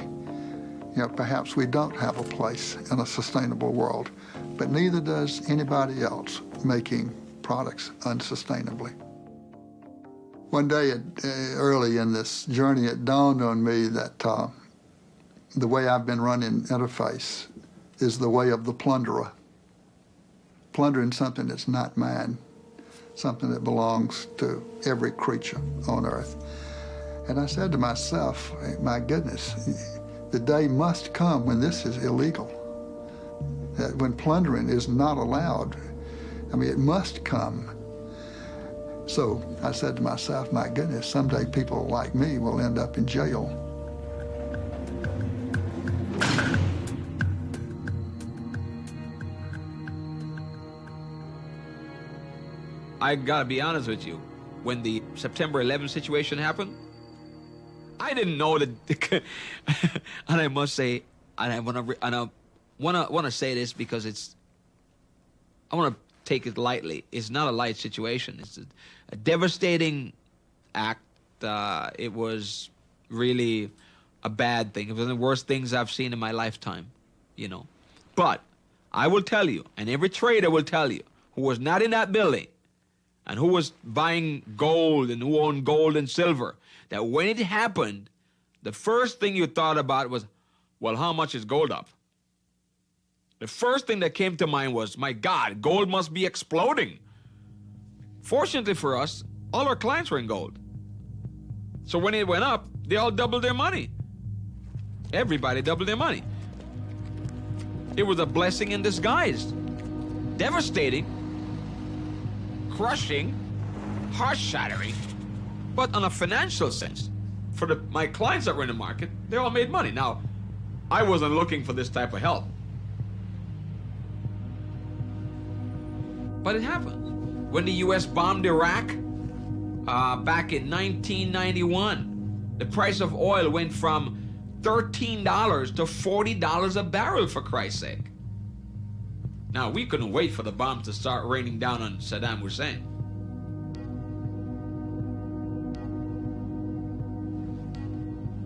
perhaps we don't have a place in a sustainable world, but neither does anybody else making products unsustainably. One day, early in this journey, it dawned on me that the way I've been running Interface is the way of the plunderer. Plundering something that's not mine, something that belongs to every creature on earth. And I said to myself, my goodness, the day must come when this is illegal, that when plundering is not allowed. It must come. So I said to myself, my goodness, someday people like me will end up in jail. I gotta be honest with you. When the September 11th situation happened, I didn't know that. And I must say, and I wanna say this because I wanna take it lightly. It's not a light situation. It's a devastating act. It was really a bad thing. It was one of the worst things I've seen in my lifetime, But I will tell you, and every trader will tell you, who was not in that building, and who was buying gold and who owned gold and silver, that when it happened, the first thing you thought about was, well, how much is gold up? The first thing that came to mind was, my God, gold must be exploding. Fortunately for us, all our clients were in gold. So when it went up, they all doubled their money. Everybody doubled their money. It was a blessing in disguise. Devastating, crushing, heart-shattering, but on a financial sense, for my clients that were in the market, they all made money. Now, I wasn't looking for this type of help. But it happened. When the U.S. bombed Iraq back in 1991, the price of oil went from $13 to $40 a barrel, for Christ's sake. Now, we couldn't wait for the bombs to start raining down on Saddam Hussein.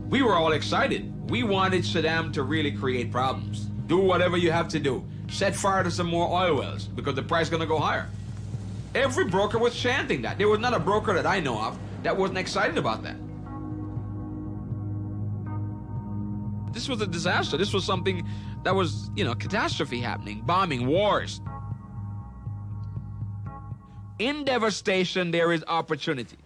We were all excited. We wanted Saddam to really create problems. Do whatever you have to do. Set fire to some more oil wells because the price is going to go higher. Every broker was chanting that. There was not a broker that I know of that wasn't excited about that. This was a disaster. This was something that was, catastrophe happening, bombing, wars. In devastation, there is opportunity.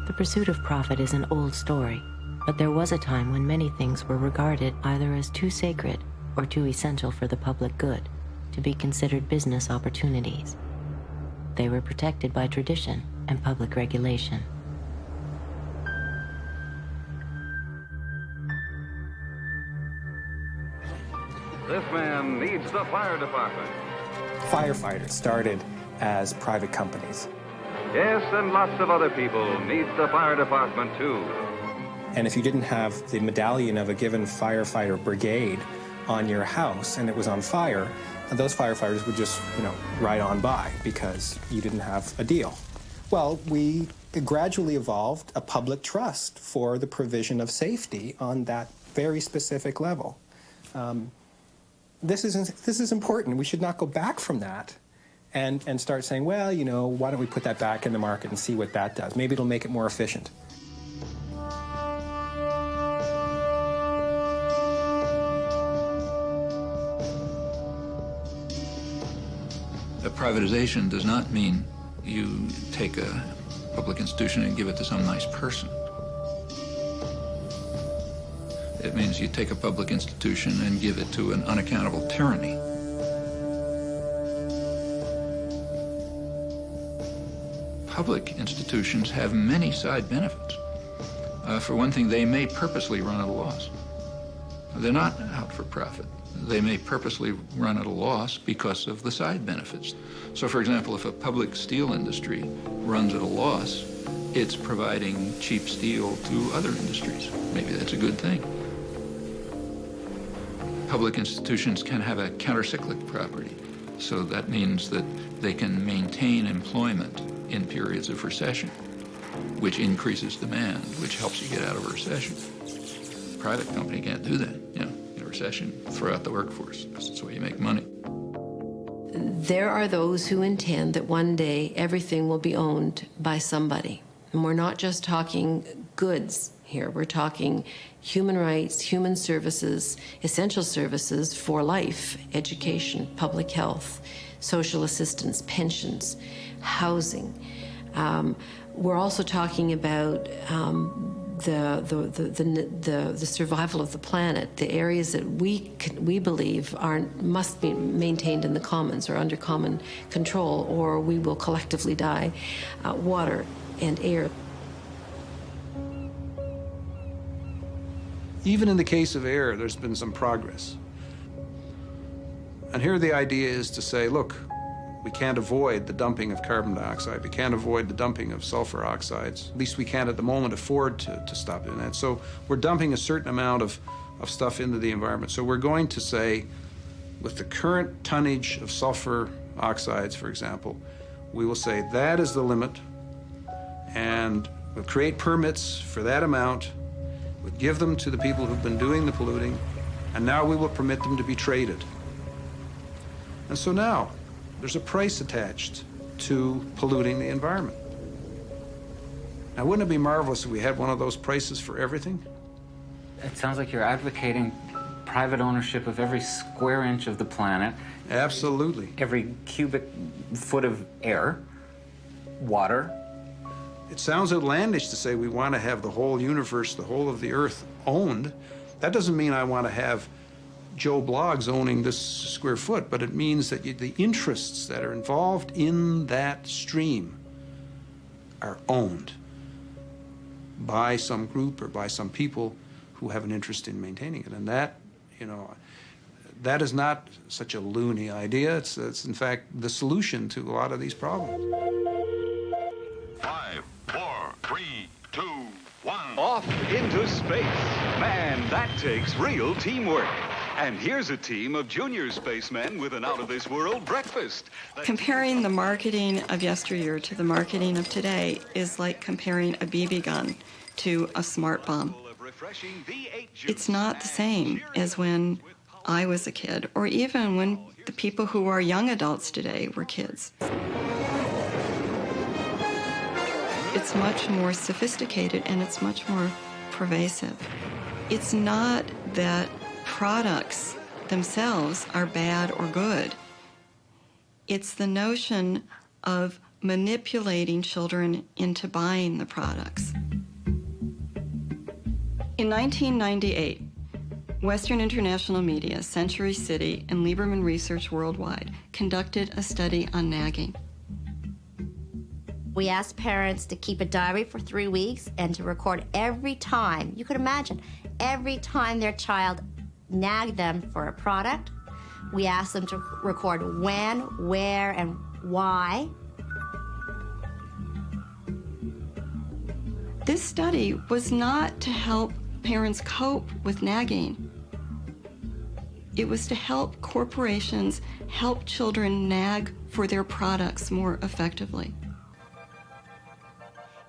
The pursuit of profit is an old story, but there was a time when many things were regarded either as too sacred or too essential for the public good to be considered business opportunities. They were protected by tradition and public regulation. This man needs the fire department. Firefighters started as private companies. Yes, and lots of other people need the fire department too. And if you didn't have the medallion of a given firefighter brigade on your house and it was on fire, those firefighters would just, ride on by because you didn't have a deal. Well, we gradually evolved a public trust for the provision of safety on that very specific level. This is important. We should not go back from that and start saying, well, why don't we put that back in the market and see what that does? Maybe it'll make it more efficient. A privatization does not mean you take a public institution and give it to some nice person. It means you take a public institution and give it to an unaccountable tyranny. Public institutions have many side benefits. For one thing, they may purposely run at a loss. They're not out for profit. They may purposely run at a loss because of the side benefits. So, for example, if a public steel industry runs at a loss, it's providing cheap steel to other industries. Maybe that's a good thing. Public institutions can have a countercyclic property. So that means that they can maintain employment in periods of recession, which increases demand, which helps you get out of a recession. Private company can't do that. In a recession, throw out the workforce. That's the way you make money. There are those who intend that one day everything will be owned by somebody. And we're not just talking goods here. We're talking human rights, human services, essential services for life, education, public health, social assistance, pensions, housing. We're also talking about the survival of the planet, the areas that we believe must be maintained in the commons or under common control, or we will collectively die. Water and air. Even in the case of air, there's been some progress. And here the idea is to say, look, we can't avoid the dumping of carbon dioxide. We can't avoid the dumping of sulfur oxides. At least we can't at the moment afford to stop doing that. So we're dumping a certain amount of stuff into the environment. So we're going to say, with the current tonnage of sulfur oxides, for example, we will say that is the limit, and we'll create permits for that amount. We'll give them to the people who've been doing the polluting, and now we will permit them to be traded. And so now, there's a price attached to polluting the environment. Now, wouldn't it be marvelous if we had one of those prices for everything? It sounds like you're advocating private ownership of every square inch of the planet. Absolutely. Every cubic foot of air, water. It sounds outlandish to say we want to have the whole universe, the whole of the earth owned. That doesn't mean I want to have Joe Bloggs owning this square foot, but it means that the interests that are involved in that stream are owned by some group or by some people who have an interest in maintaining it. And that, that is not such a loony idea. It's in fact the solution to a lot of these problems. 5, 4, 3, 2, 1. Off into space. Man, that takes real teamwork. And here's a team of junior spacemen with an out-of-this-world breakfast. Comparing the marketing of yesteryear to the marketing of today is like comparing a BB gun to a smart bomb. It's not the same as when I was a kid, or even when the people who are young adults today were kids. It's much more sophisticated and it's much more pervasive. It's not that products themselves are bad or good. It's the notion of manipulating children into buying the products. In 1998, Western International Media, Century City, and Lieberman Research Worldwide conducted a study on nagging. We asked parents to keep a diary for 3 weeks and to record every time, you could imagine, every time their child nagged them for a product. We asked them to record when, where, and why. This study was not to help parents cope with nagging. It was to help corporations help children nag for their products more effectively.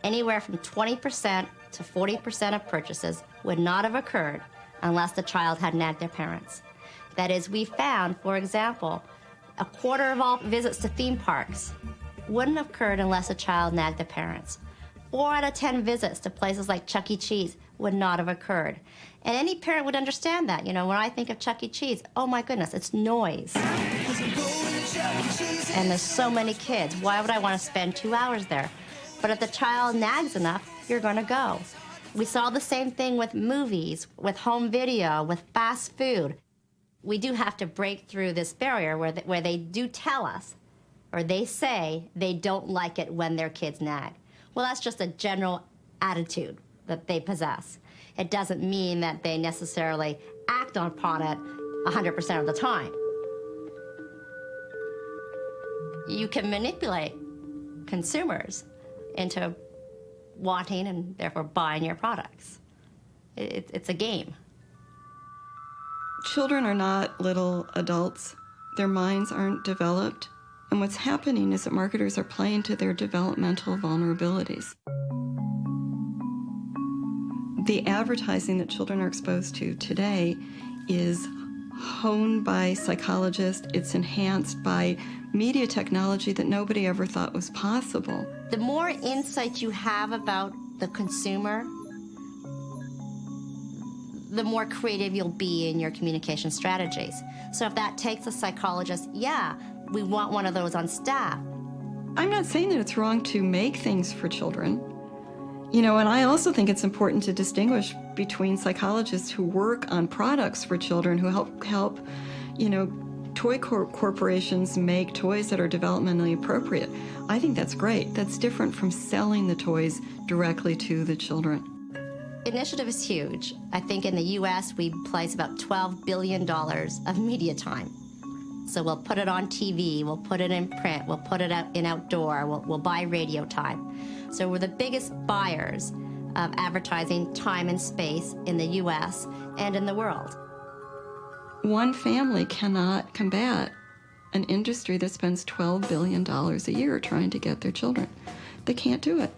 Anywhere from 20% to 40% of purchases would not have occurred unless the child had nagged their parents. That is, we found, for example, a quarter of all visits to theme parks wouldn't have occurred unless a child nagged their parents. 4 out of 10 visits to places like Chuck E. Cheese would not have occurred. And any parent would understand that. When I think of Chuck E. Cheese, oh my goodness, it's noise. And there's so many kids. Why would I want to spend 2 hours there? But if the child nags enough, you're going to go. We saw the same thing with movies, with home video, with fast food. We do have to break through this barrier where they do tell us, or they say they don't like it when their kids nag. Well, that's just a general attitude that they possess. It doesn't mean that they necessarily act upon it 100% of the time. You can manipulate consumers into wanting and therefore buying your products. It's a game. Children are not little adults. Their minds aren't developed. And what's happening is that marketers are playing to their developmental vulnerabilities. The advertising that children are exposed to today is honed by psychologists. It's enhanced by media technology that nobody ever thought was possible. The more insight you have about the consumer, the more creative you'll be in your communication strategies. So if that takes a psychologist, yeah, we want one of those on staff. I'm not saying that it's wrong to make things for children. You know, and I also think it's important to distinguish between psychologists who work on products for children, who help toy corporations make toys that are developmentally appropriate. I think that's great. That's different from selling the toys directly to the children. Initiative is huge. I think in the U.S. we place about $12 billion of media time. So we'll put it on TV, we'll put it in print, we'll put it out in outdoor, we'll buy radio time. So we're the biggest buyers of advertising time and space in the U.S. and in the world. One family cannot combat an industry that spends $12 billion a year trying to get their children. They can't do it.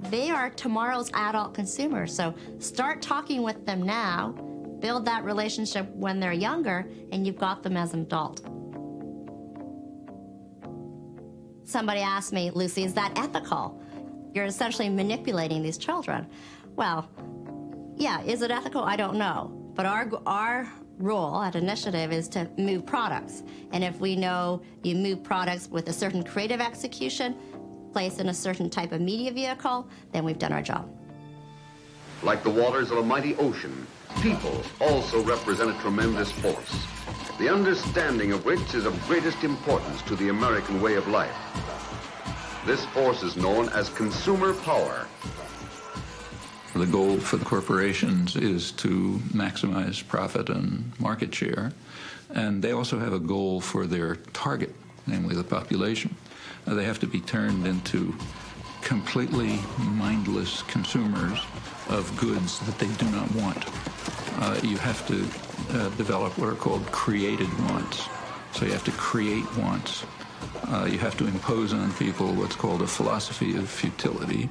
They are tomorrow's adult consumers, so start talking with them now, build that relationship when they're younger, and you've got them as an adult. Somebody asked me, Lucy, is that ethical? You're essentially manipulating these children. Well, yeah, is it ethical? I don't know. But our role at Initiative is to move products. And if we know you move products with a certain creative execution, placed in a certain type of media vehicle, then we've done our job. Like the waters of a mighty ocean, people also represent a tremendous force, the understanding of which is of greatest importance to the American way of life. This force is known as consumer power. The goal for the corporations is to maximize profit and market share, and they also have a goal for their target, namely the population. They have to be turned into completely mindless consumers of goods that they do not want. You have to develop what are called created wants. So you have to create wants. You have to impose on people what's called a philosophy of futility.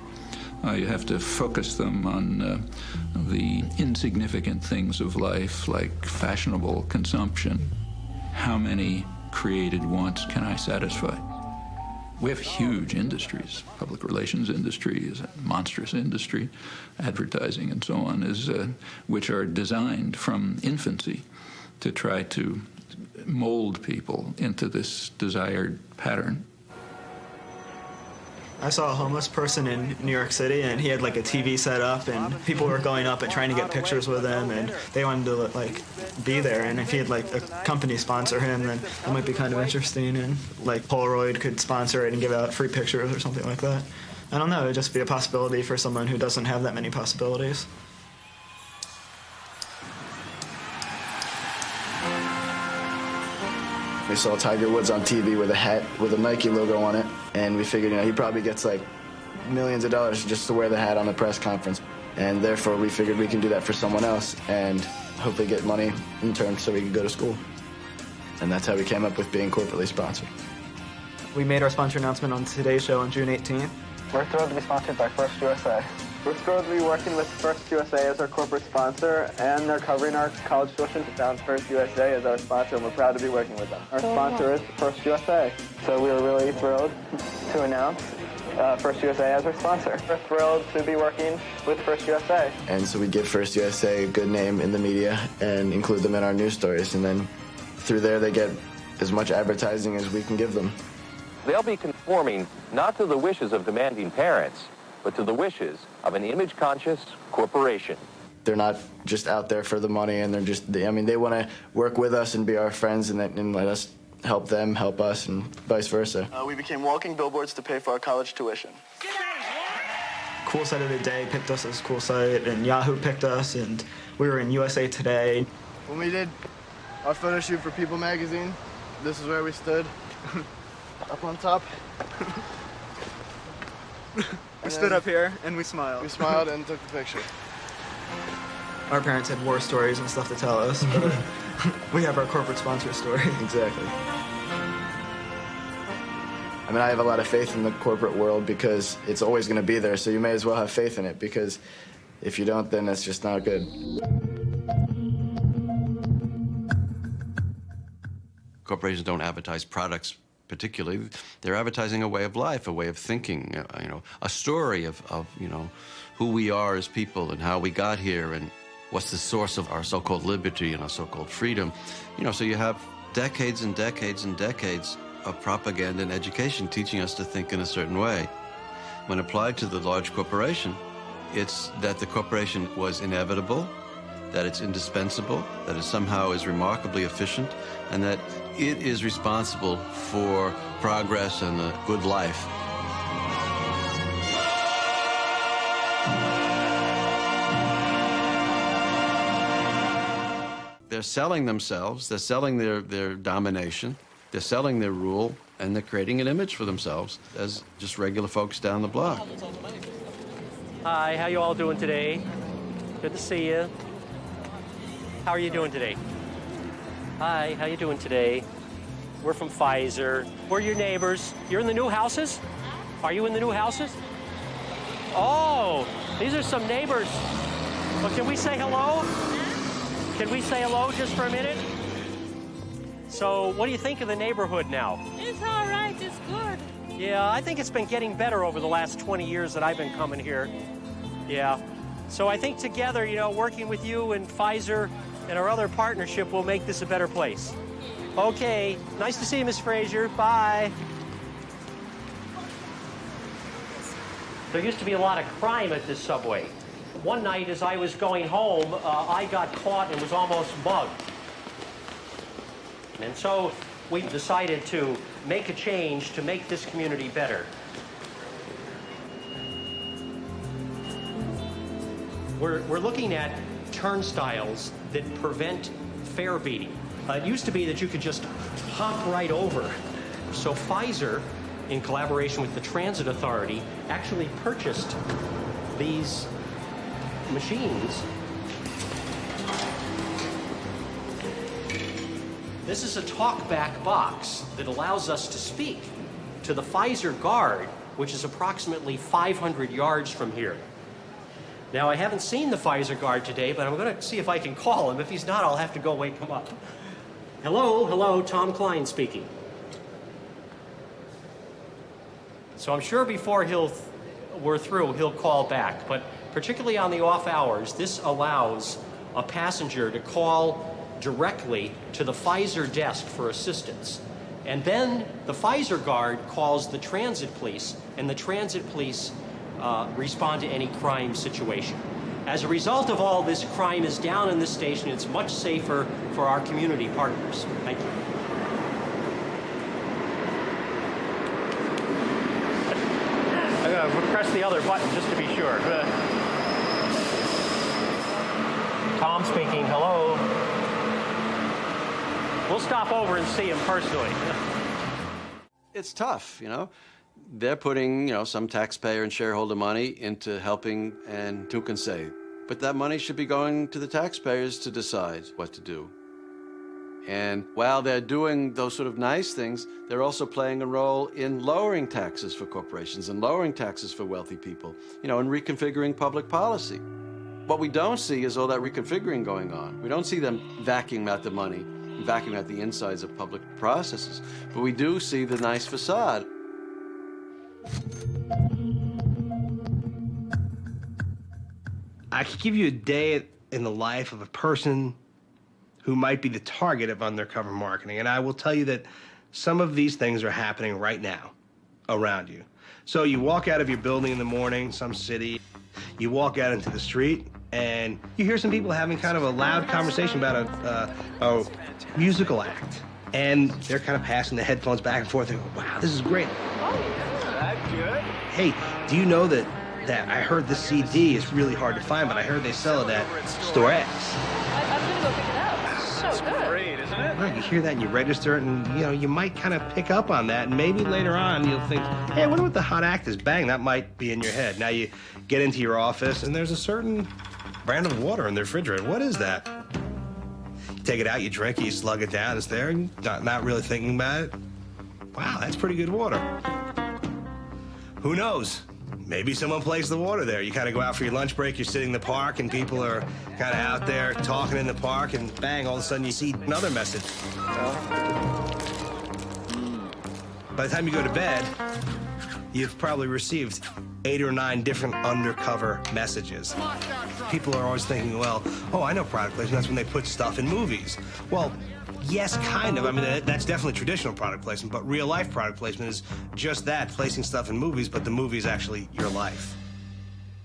You have to focus them on the insignificant things of life, like fashionable consumption. How many created wants can I satisfy? We have huge industries. Public relations industry is a monstrous industry. Advertising and so on is, which are designed from infancy to try to mold people into this desired pattern. I saw a homeless person in New York City, and he had like a TV set up, and people were going up and trying to get pictures with him, and they wanted to like be there. And if he had like a company sponsor him, then that might be kind of interesting. And like Polaroid could sponsor it and give out free pictures or something like that. I don't know. It'd just be a possibility for someone who doesn't have that many possibilities. We saw Tiger Woods on TV with a hat with a Nike logo on it, and we figured, he probably gets like millions of dollars just to wear the hat on the press conference. And therefore, we figured we can do that for someone else and hopefully get money in return so we can go to school. And that's how we came up with being corporately sponsored. We made our sponsor announcement on today's show on June 18th. We're thrilled to be sponsored by First USA. We're thrilled to be working with First USA as our corporate sponsor, and they're covering our college tuition. Found First USA as our sponsor, and we're proud to be working with them. Our sponsor is First USA, so we were really thrilled to announce First USA as our sponsor. We're thrilled to be working with First USA. And so we give First USA a good name in the media and include them in our news stories, and then through there they get as much advertising as we can give them. They'll be conforming not to the wishes of demanding parents, but to the wishes of an image-conscious corporation. They're not just out there for the money, and they want to work with us and be our friends and let us help them, help us, and vice versa. We became walking billboards to pay for our college tuition. Cool Site of the Day picked us as Cool Site, and Yahoo picked us, and we were in USA Today. When we did our photo shoot for People magazine, this is where we stood, up on top. We stood up here, and we smiled. We smiled and took the picture. Our parents had war stories and stuff to tell us, but We have our corporate sponsor story. Exactly. I mean, I have a lot of faith in the corporate world because it's always going to be there, so you may as well have faith in it, because if you don't, then that's just not good. Corporations don't advertise products particularly. They're advertising a way of life, a way of thinking, you know, a story of you know, who we are as people and how we got here and what's the source of our so-called liberty and our so-called freedom. You know, so you have decades and decades and decades of propaganda and education teaching us to think in a certain way. When applied to the large corporation, it's that the corporation was inevitable, that it's indispensable, that it somehow is remarkably efficient, and that it is responsible for progress and a good life. They're selling themselves, they're selling their domination, they're selling their rule, and they're creating an image for themselves as just regular folks down the block. Hi, how you all doing today? Good to see you. How are you doing today? Hi, how you doing today? We're from Pfizer. We're your neighbors. You're in the new houses? Are you in the new houses? Oh, these are some neighbors. Well, can we say hello? Can we say hello just for a minute? So, what do you think of the neighborhood now? It's all right, it's good. Yeah, I think it's been getting better over the last 20 years that I've been coming here. Yeah. So I think together, you know, working with you and Pfizer and our other partnership will make this a better place. Okay, nice to see you, Miss Frazier. Bye. There used to be a lot of crime at this subway. One night as I was going home, I got caught and was almost mugged. And so we decided to make a change to make this community better. We're looking at turnstiles that prevent fare beating. It used to be that you could just hop right over. So Pfizer, in collaboration with the Transit Authority, actually purchased these machines. This is a talkback box that allows us to speak to the Pfizer guard, which is approximately 500 yards from here. Now, I haven't seen the Pfizer guard today, but I'm going to see if I can call him. If he's not, I'll have to go wake him up. Hello, Tom Klein speaking. So I'm sure before we're through, he'll call back. But particularly on the off hours, this allows a passenger to call directly to the Pfizer desk for assistance. And then the Pfizer guard calls the transit police, and the transit police respond to any crime situation. As a result of all this, crime is down in this station. It's much safer for our community partners. Thank you. I'm going to press the other button just to be sure. Tom speaking. Hello. We'll stop over and see him personally. It's tough, you know. They're putting, you know, some taxpayer and shareholder money into helping, and who can say? But that money should be going to the taxpayers to decide what to do. And while they're doing those sort of nice things, they're also playing a role in lowering taxes for corporations and lowering taxes for wealthy people, you know, and reconfiguring public policy. What we don't see is all that reconfiguring going on. We don't see them vacuuming out the money, vacuuming out the insides of public processes, but we do see the nice facade. I could give you a day in the life of a person who might be the target of undercover marketing, and I will tell you that some of these things are happening right now around you. So you walk out of your building in the morning, some city, you walk out into the street, and you hear some people having kind of a loud conversation about a musical act. And they're kind of passing the headphones back and forth and go, wow, this is great. Oh, yeah, that's good. Hey, do you know that I heard this CD is really hard to find, but I heard they sell it at Store X. I'm gonna go pick it up. So good. Great, isn't it? Right, you hear that and you register it, and you know, you might kind of pick up on that, and maybe later on you'll think, hey, I wonder what the hot act is. Bang, that might be in your head. Now you get into your office and there's a certain brand of water in the refrigerator. What is that? take it out, you drink it, you slug it down, it's there, not really thinking about it. Wow, that's pretty good water. Who knows? Maybe someone plays the water there. You kind of go out for your lunch break, you're sitting in the park, and people are kind of out there talking in the park, and bang, all of a sudden you see another message. By the time you go to bed, you've probably received 8 or 9 different undercover messages. People are always thinking, well, oh, I know product placement, that's when they put stuff in movies. Well, yes, kind of. I mean, that's definitely traditional product placement, but real-life product placement is just that, placing stuff in movies, but the movie is actually your life.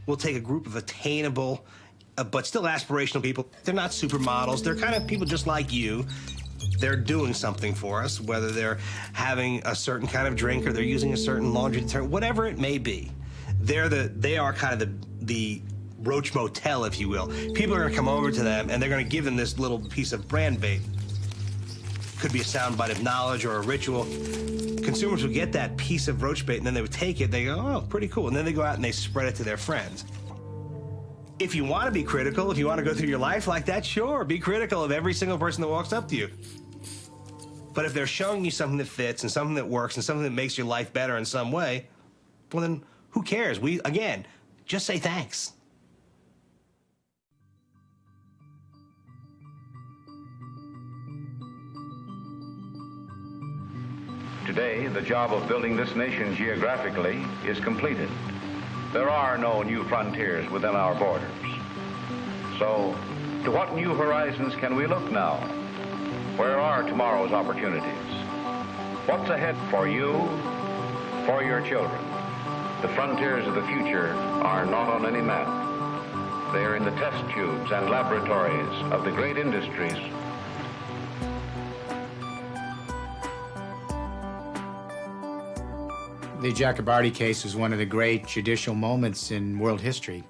We'll take a group of attainable, but still aspirational people. They're not supermodels. They're kind of people just like you. They're doing something for us, whether they're having a certain kind of drink or they're using a certain laundry detergent, whatever it may be. They are kind of the Roach Motel, if you will. People are going to come over to them, and they're going to give them this little piece of brand bait. Could be a soundbite of knowledge or a ritual. Consumers would get that piece of roach bait, and then they would take it, they go, oh, pretty cool, and then they go out and they spread it to their friends. If you want to be critical, if you want to go through your life like that, sure, be critical of every single person that walks up to you. But if they're showing you something that fits and something that works and something that makes your life better in some way, well, then who cares? Again, just say thanks. Today, the job of building this nation geographically is completed. There are no new frontiers within our borders. So, to what new horizons can we look now? Where are tomorrow's opportunities? What's ahead for you, for your children? The frontiers of the future are not on any map. They are in the test tubes and laboratories of the great industries. The Jacobardi case was one of the great judicial moments in world history,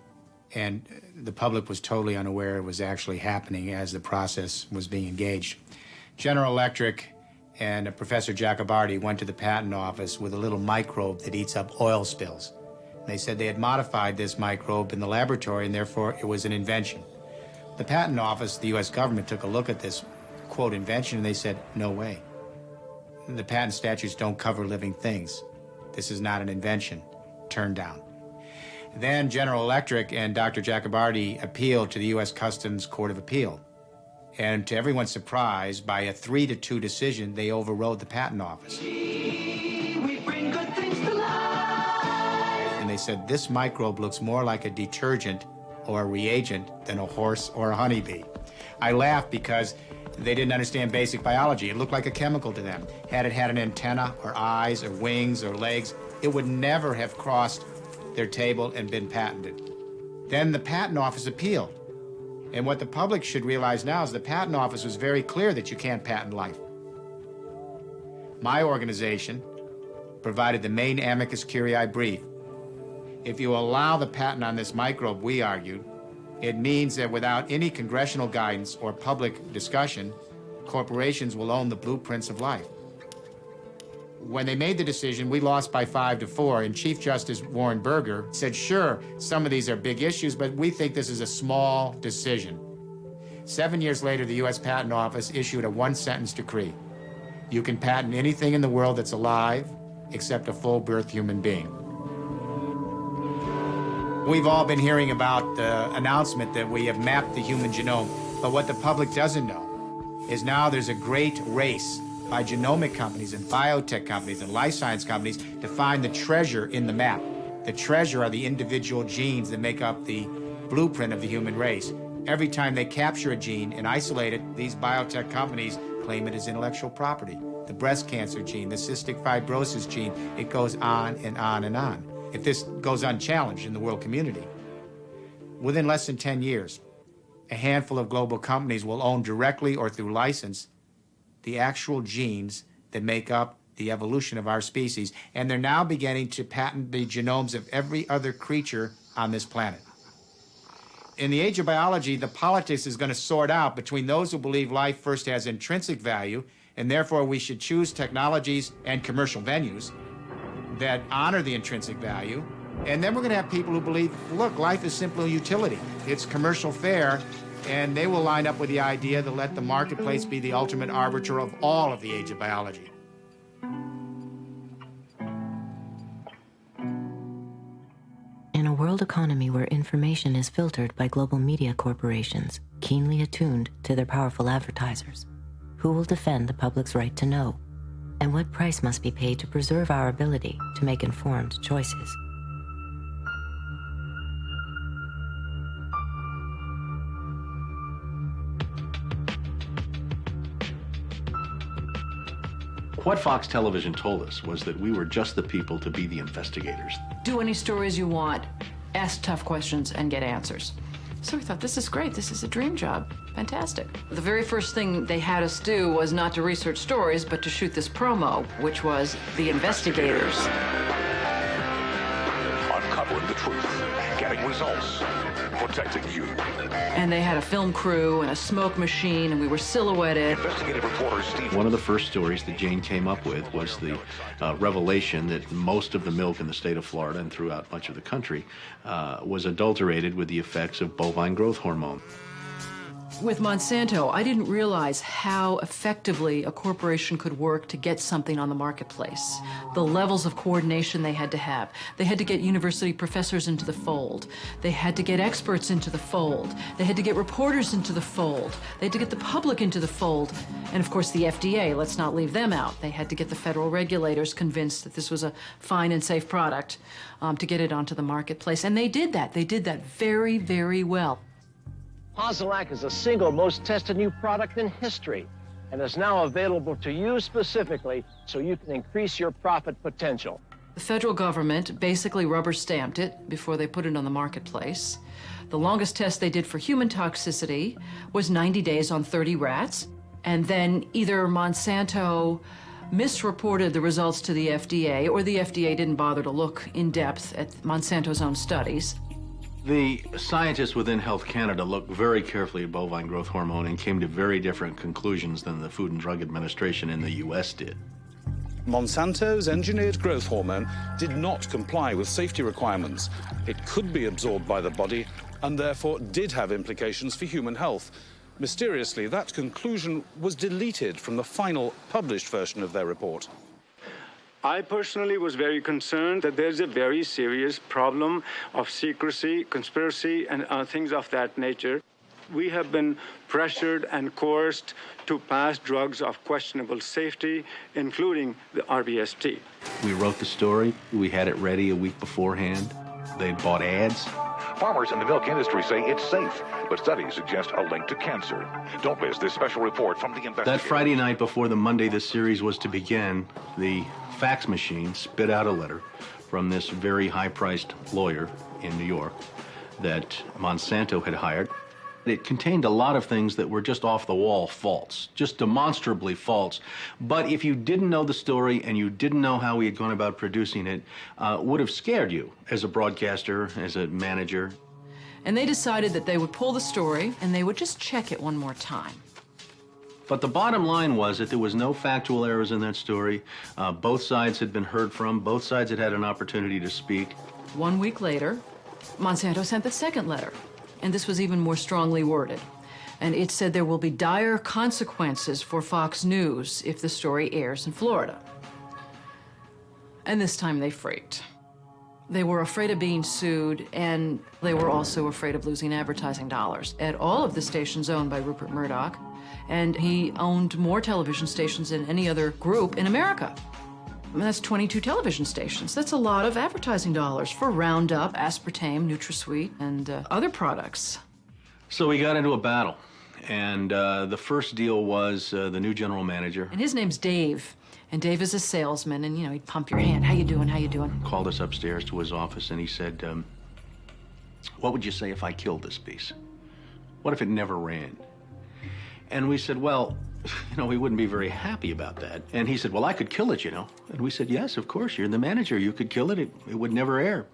and the public was totally unaware it was actually happening as the process was being engaged. General Electric and Professor Jacobardi went to the patent office with a little microbe that eats up oil spills. They said they had modified this microbe in the laboratory, and therefore it was an invention. The patent office, the U.S. government, took a look at this, quote, invention, and they said, no way. The patent statutes don't cover living things. This is not an invention. Turned down. Then General Electric and Dr. Jacobardi appealed to the U.S. Customs Court of Appeal. And to everyone's surprise, by a 3-2 decision, they overrode the patent office. We bring good things to life. And they said, this microbe looks more like a detergent or a reagent than a horse or a honeybee. I laughed because they didn't understand basic biology. It looked like a chemical to them. Had it had an antenna or eyes or wings or legs, it would never have crossed their table and been patented. Then the patent office appealed. And what the public should realize now is the patent office was very clear that you can't patent life. My organization provided the main amicus curiae brief. If you allow the patent on this microbe, we argued, it means that without any congressional guidance or public discussion, corporations will own the blueprints of life. When they made the decision, we lost by 5-4, and Chief Justice Warren Burger said, sure, some of these are big issues, but we think this is a small decision. 7 years later, the U.S. Patent Office issued a one-sentence decree. You can patent anything in the world that's alive, except a full-birth human being. We've all been hearing about the announcement that we have mapped the human genome, but what the public doesn't know is now there's a great race by genomic companies and biotech companies and life science companies to find the treasure in the map. The treasure are the individual genes that make up the blueprint of the human race. Every time they capture a gene and isolate it, these biotech companies claim it as intellectual property. The breast cancer gene, the cystic fibrosis gene, it goes on and on and on. If this goes unchallenged in the world community, within less than 10 years, a handful of global companies will own directly or through license the actual genes that make up the evolution of our species, and they're now beginning to patent the genomes of every other creature on this planet. In the age of biology, the politics is going to sort out between those who believe life first has intrinsic value, and therefore we should choose technologies and commercial venues that honor the intrinsic value, and then we're going to have people who believe, look, life is simply utility. It's commercial fare, And they will line up with the idea to let the marketplace be the ultimate arbiter of all of the age of biology. In a world economy where information is filtered by global media corporations, keenly attuned to their powerful advertisers, who will defend the public's right to know? And what price must be paid to preserve our ability to make informed choices? What Fox Television told us was that we were just the people to be the investigators. Do any stories you want, ask tough questions, and get answers. So we thought, this is great. This is a dream job. Fantastic. The very first thing they had us do was not to research stories, but to shoot this promo, which was The Investigators. Uncovering the truth, getting results, protecting you. And they had a film crew and a smoke machine, and we were silhouetted. Investigative reporter Steve. One of the first stories that Jane came up with was the revelation that most of the milk in the state of Florida and throughout much of the country was adulterated with the effects of bovine growth hormone. With Monsanto, I didn't realize how effectively a corporation could work to get something on the marketplace. The levels of coordination they had to have. They had to get university professors into the fold. They had to get experts into the fold. They had to get reporters into the fold. They had to get the public into the fold. And of course the FDA, let's not leave them out. They had to get the federal regulators convinced that this was a fine and safe product to get it onto the marketplace. And they did that. They did that very, very well. Posilac is the single most tested new product in history and is now available to you specifically so you can increase your profit potential. The federal government basically rubber stamped it before they put it on the marketplace. The longest test they did for human toxicity was 90 days on 30 rats. And then either Monsanto misreported the results to the FDA or the FDA didn't bother to look in depth at Monsanto's own studies. The scientists within Health Canada looked very carefully at bovine growth hormone and came to very different conclusions than the Food and Drug Administration in the U.S. did. Monsanto's engineered growth hormone did not comply with safety requirements. It could be absorbed by the body and therefore did have implications for human health. Mysteriously, that conclusion was deleted from the final published version of their report. I personally was very concerned that there's a very serious problem of secrecy, conspiracy, and things of that nature. We have been pressured and coerced to pass drugs of questionable safety, including the RBST. We wrote the story. We had it ready a week beforehand. They'd bought ads. Farmers in the milk industry say it's safe, but studies suggest a link to cancer. Don't miss this special report from the investigators. That Friday night before the Monday the series was to begin, the fax machine spit out a letter from this very high-priced lawyer in New York that Monsanto had hired. It contained a lot of things that were just off-the-wall false, just demonstrably false. But if you didn't know the story and you didn't know how we had gone about producing it, would have scared you as a broadcaster, as a manager. And they decided that they would pull the story and they would just check it one more time. But the bottom line was that there was no factual errors in that story. Both sides had been heard from. Both sides had had an opportunity to speak. 1 week later, Monsanto sent the second letter. And this was even more strongly worded. And it said there will be dire consequences for Fox News if the story airs in Florida. And this time they freaked. They were afraid of being sued, and they were also afraid of losing advertising dollars at all of the stations owned by Rupert Murdoch. And he owned more television stations than any other group in America. I mean, that's 22 television stations. That's a lot of advertising dollars for Roundup, aspartame, NutraSweet, and other products. So we got into a battle. And the first deal was the new general manager. And his name's Dave. And Dave is a salesman, and, you know, he'd pump your hand. How you doing? How you doing? Called us upstairs to his office, and he said, what would you say if I killed this piece? What if it never ran? And we said, well, you know, we wouldn't be very happy about that. And he said, well, I could kill it, you know. And we said, yes, of course, you're the manager. You could kill it. It would never air.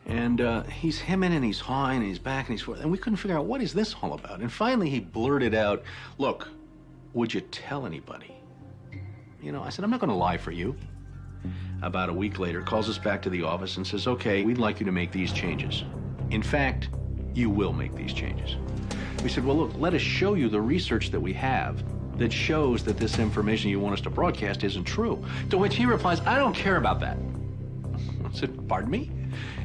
And he's hemming and he's hawing and he's back and he's forth. And we couldn't figure out, what is this all about? And finally he blurted out, look, would you tell anybody? You know, I said, I'm not going to lie for you. About a week later, calls us back to the office and says, okay, we'd like you to make these changes. In fact, you will make these changes. We said, well, look, let us show you the research that we have that shows that this information you want us to broadcast isn't true. To which he replies, I don't care about that. I said, pardon me?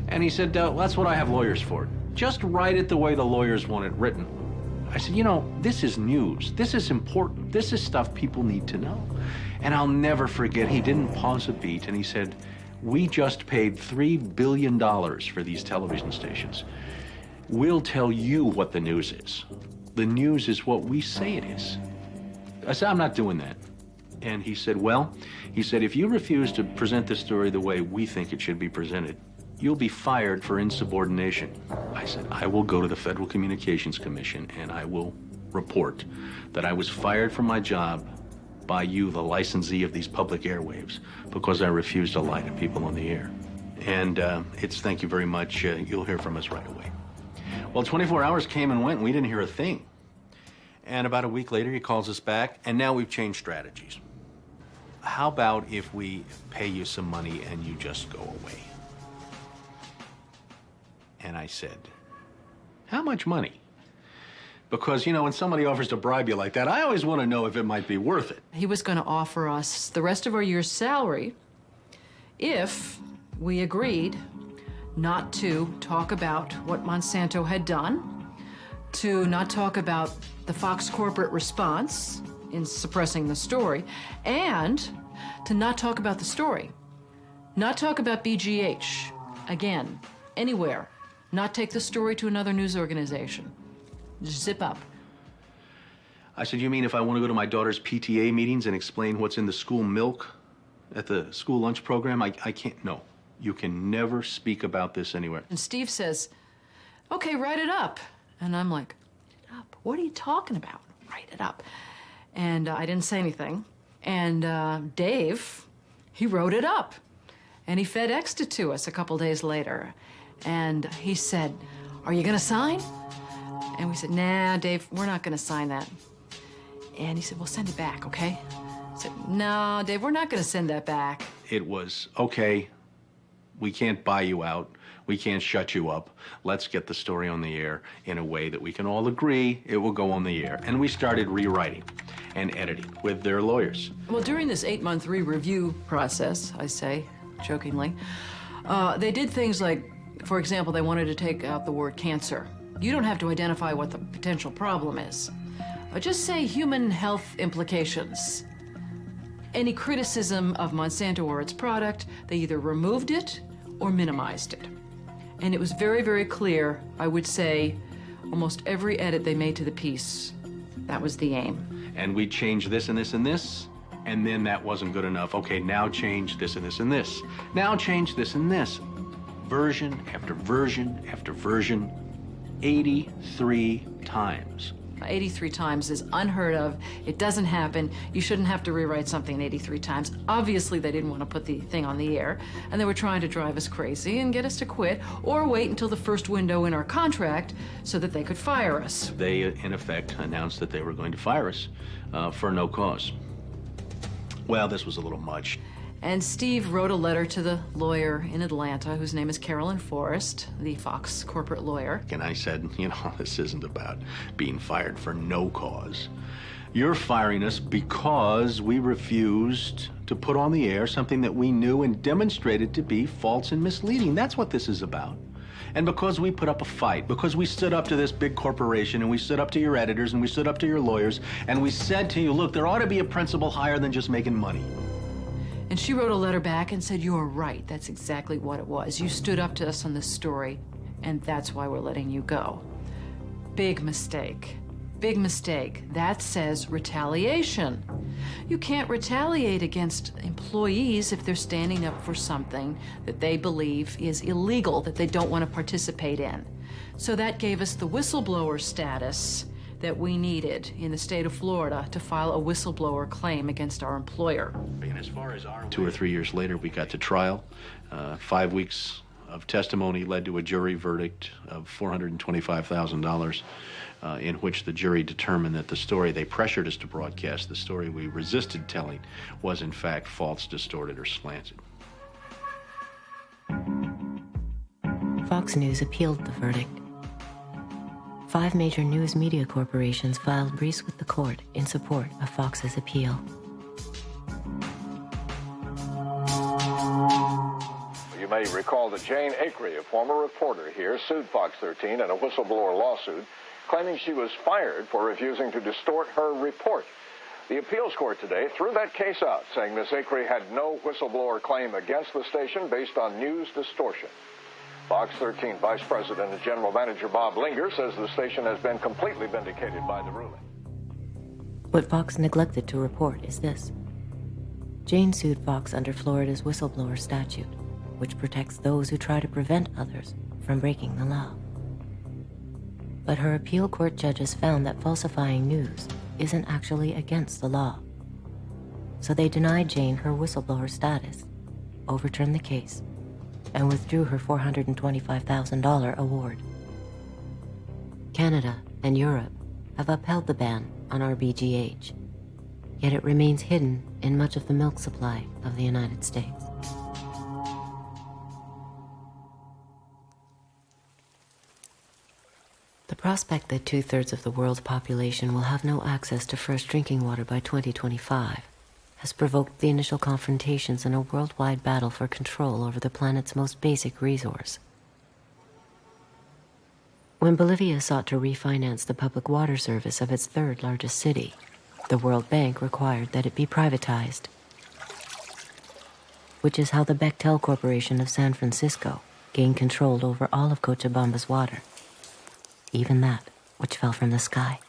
And he said, well, that's what I have lawyers for. Just write it the way the lawyers want it written. I said, you know, this is news. This is important. This is stuff people need to know. And I'll never forget, he didn't pause a beat, and he said, we just paid $3 billion for these television stations. We'll tell you what the news is. The news is what we say it is. I said, I'm not doing that. And he said, well, he said, if you refuse to present this story the way we think it should be presented, you'll be fired for insubordination. I said, I will go to the Federal Communications Commission and I will report that I was fired from my job by you, the licensee of these public airwaves, because I refused to lie to people on the air. And it's thank you very much. You'll hear from us right away. Well, 24 hours came and went and we didn't hear a thing. And about a week later, he calls us back, and now we've changed strategies. How about if we pay you some money and you just go away? And I said, how much money? Because, you know, when somebody offers to bribe you like that, I always want to know if it might be worth it. He was going to offer us the rest of our year's salary if we agreed not to talk about what Monsanto had done, to not talk about the Fox corporate response in suppressing the story, and to not talk about the story. Not talk about BGH, again, anywhere. Not take the story to another news organization. Just zip up. I said, you mean if I want to go to my daughter's PTA meetings and explain what's in the school milk at the school lunch program? I can't, no. You can never speak about this anywhere. And Steve says, okay, write it up. And I'm like, write it up? What are you talking about? Write it up. And I didn't say anything. And Dave, he wrote it up. And he FedExed it to us a couple days later. And he said, are you gonna sign? And we said, nah, Dave, we're not gonna sign that. And he said, well, send it back, okay? I said, no, Dave, we're not gonna send that back. It was, okay, we can't buy you out. We can't shut you up. Let's get the story on the air in a way that we can all agree it will go on the air. And we started rewriting and editing with their lawyers. Well, during this 8-month re-review process, I say, jokingly, they did things like, for example, they wanted to take out the word cancer. You don't have to identify what the potential problem is. Just say human health implications. Any criticism of Monsanto or its product, they either removed it or minimized it. And it was very, very clear, I would say, almost every edit they made to the piece, that was the aim. And we changed this and this and this, and then that wasn't good enough. Okay, now change this and this and this. Now change this and this. Version after version after version, 83 times. 83 times is unheard of. It doesn't happen. You shouldn't have to rewrite something 83 times. Obviously, they didn't want to put the thing on the air, and they were trying to drive us crazy and get us to quit or wait until the first window in our contract so that they could fire us. They, in effect, announced that they were going to fire us for no cause. Well, this was a little much. And Steve wrote a letter to the lawyer in Atlanta, whose name is Carolyn Forrest, the Fox corporate lawyer. And I said, you know, this isn't about being fired for no cause. You're firing us because we refused to put on the air something that we knew and demonstrated to be false and misleading. That's what this is about. And because we put up a fight, because we stood up to this big corporation, and we stood up to your editors, and we stood up to your lawyers, and we said to you, look, there ought to be a principle higher than just making money. And she wrote a letter back and said, you're right, that's exactly what it was. You stood up to us on this story, and that's why we're letting you go. Big mistake. Big mistake. That says retaliation. You can't retaliate against employees if they're standing up for something that they believe is illegal, that they don't want to participate in. So that gave us the whistleblower status that we needed in the state of Florida to file a whistleblower claim against our employer. And as far as 2 or 3 years later, we got to trial. 5 weeks of testimony led to a jury verdict of $425,000 in which the jury determined that the story they pressured us to broadcast, the story we resisted telling, was in fact false, distorted, or slanted. Fox News appealed the verdict. 5 major news media corporations filed briefs with the court in support of Fox's appeal. You may recall that Jane Acree, a former reporter here, sued Fox 13 in a whistleblower lawsuit, claiming she was fired for refusing to distort her report. The appeals court today threw that case out, saying Ms. Acree had no whistleblower claim against the station based on news distortion. Fox 13 Vice President and General Manager Bob Linger says the station has been completely vindicated by the ruling. What Fox neglected to report is this. Jane sued Fox under Florida's whistleblower statute, which protects those who try to prevent others from breaking the law. But her appeal court judges found that falsifying news isn't actually against the law. So they denied Jane her whistleblower status, overturned the case, and withdrew her $425,000 award. Canada and Europe have upheld the ban on RBGH, yet it remains hidden in much of the milk supply of the United States. The prospect that 2/3 of the world's population will have no access to fresh drinking water by 2025 has provoked the initial confrontations in a worldwide battle for control over the planet's most basic resource. When Bolivia sought to refinance the public water service of its 3rd largest city, the World Bank required that it be privatized, which is how the Bechtel Corporation of San Francisco gained control over all of Cochabamba's water, even that which fell from the sky.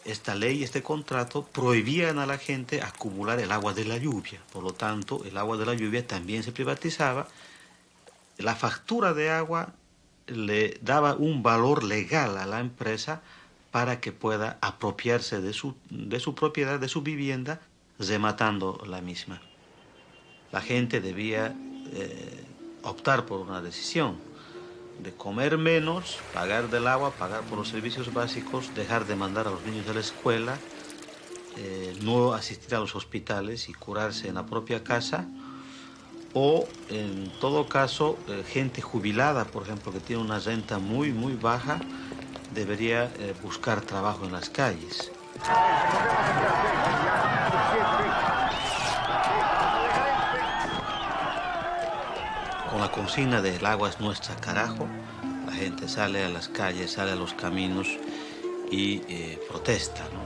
Esta ley, este contrato, prohibían a la gente acumular el agua de la lluvia. Por lo tanto, el agua de la lluvia también se privatizaba. La factura de agua le daba un valor legal a la empresa para que pueda apropiarse de su propiedad, de su vivienda, rematando la misma. La gente debía optar por una decisión de comer menos, pagar del agua, pagar por los servicios básicos, dejar de mandar a los niños a la escuela, no asistir a los hospitales y curarse en la propia casa, o en todo caso, gente jubilada, por ejemplo, que tiene una renta muy, muy baja, debería buscar trabajo en las calles. Con la consigna de el agua es nuestra, carajo, la gente sale a las calles, sale a los caminos y protesta, ¿no?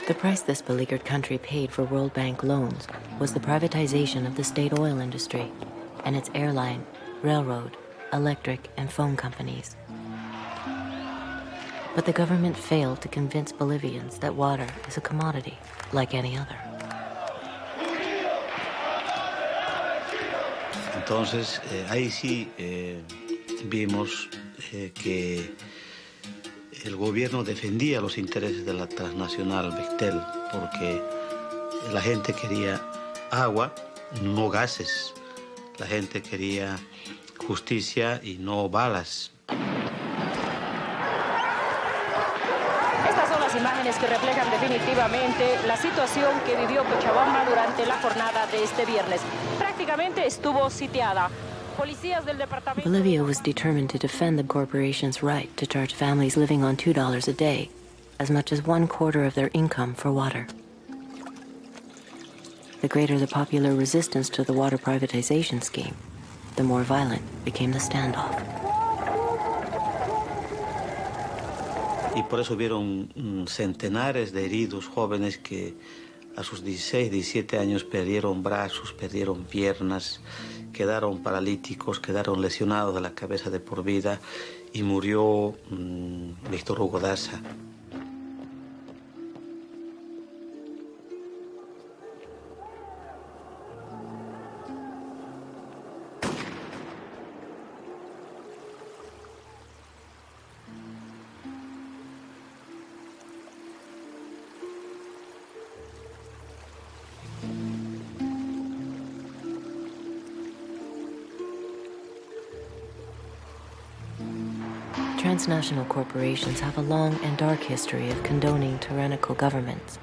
The price this beleaguered country paid for World Bank loans was the privatization of the state oil industry and its airline, railroad, electric, and phone companies. But the government failed to convince Bolivians that water is a commodity like any other. Entonces, ahí sí vimos que el gobierno defendía los intereses de la transnacional Bechtel, porque la gente quería agua, no gases. La gente quería justicia y no balas. Estas son las imágenes que reflejan definitivamente la situación que vivió Cochabamba durante la jornada de este viernes. Prácticamente estuvo sitiada. Policías del departamento... Bolivia was determined to defend the corporation's right to charge families living on $2 a day as much as 1/4 of their income for water. The greater the popular resistance to the water privatization scheme, the more violent became the standoff. Y por eso hubieron centenares de heridos jóvenes que a sus 16, 17 años perdieron brazos, perdieron piernas, quedaron paralíticos, quedaron lesionados de la cabeza de por vida y murió Víctor Hugo Daza. Transnational corporations have a long and dark history of condoning tyrannical governments.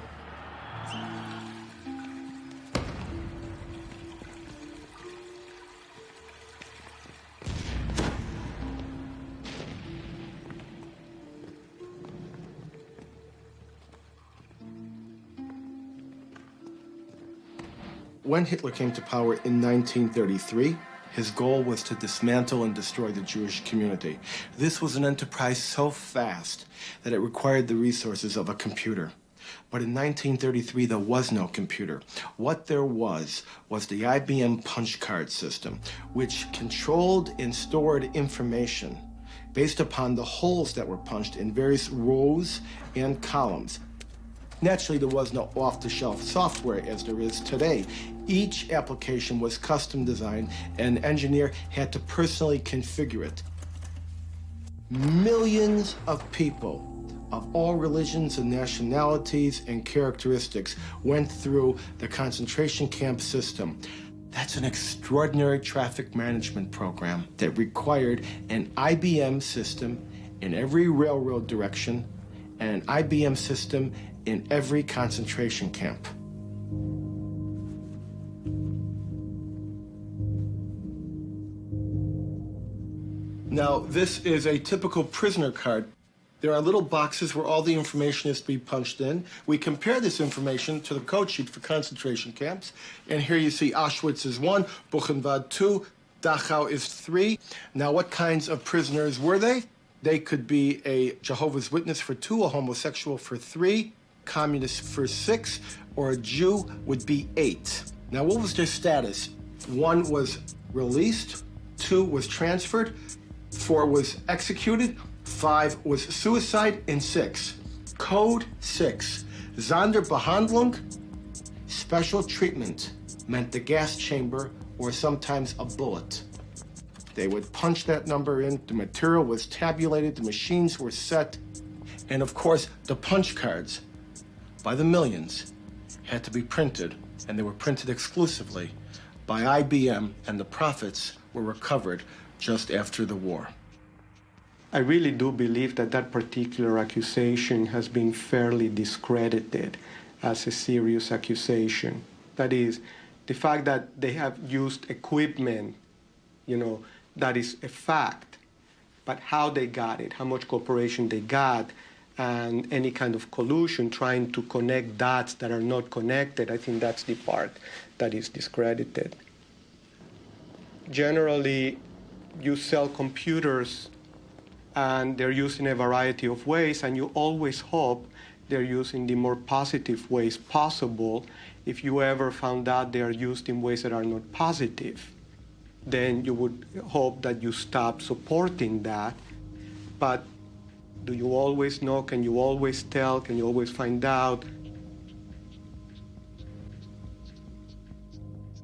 When Hitler came to power in 1933, his goal was to dismantle and destroy the Jewish community. This was an enterprise so fast that it required the resources of a computer. But in 1933, there was no computer. What there was the IBM punch card system, which controlled and stored information based upon the holes that were punched in various rows and columns. Naturally, there was no off-the-shelf software as there is today. Each application was custom designed, and an engineer had to personally configure it. Millions of people of all religions and nationalities and characteristics went through the concentration camp system. That's an extraordinary traffic management program that required an IBM system in every railroad direction and an IBM system in every concentration camp. Now, this is a typical prisoner card. There are little boxes where all the information is to be punched in. We compare this information to the code sheet for concentration camps. And here you see Auschwitz is 1, Buchenwald 2, Dachau is 3. Now, what kinds of prisoners were they? They could be a Jehovah's Witness for 2, a homosexual for 3, communist for 6, or a Jew would be 8. Now, what was their status? 1 was released, 2 was transferred, 4 was executed, 5 was suicide, and 6. Code 6. Sonderbehandlung, special treatment, meant the gas chamber or sometimes a bullet. They would punch that number in, the material was tabulated, the machines were set, and of course, the punch cards, by the millions, had to be printed, and they were printed exclusively by IBM, and the profits were recovered just after the war. I really do believe that that particular accusation has been fairly discredited as a serious accusation. That is, the fact that they have used equipment, that is a fact. But how they got it, how much cooperation they got, and any kind of collusion, trying to connect dots that are not connected, I think that's the part that is discredited. Generally, you sell computers and they're used in a variety of ways, and you always hope they're used in the more positive ways possible. If you ever found out they are used in ways that are not positive, then you would hope that you stop supporting that. But do you always know? Can you always tell? Can you always find out?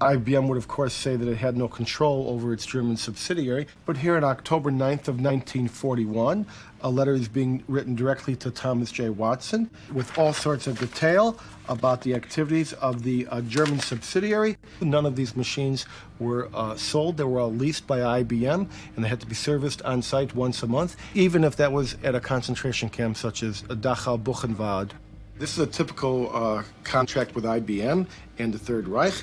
IBM would, of course, say that it had no control over its German subsidiary. But here on October 9th of 1941, a letter is being written directly to Thomas J. Watson with all sorts of detail about the activities of the German subsidiary. None of these machines were sold. They were all leased by IBM, and they had to be serviced on site once a month, even if that was at a concentration camp such as Dachau, Buchenwald. This is a typical contract with IBM and the Third Reich,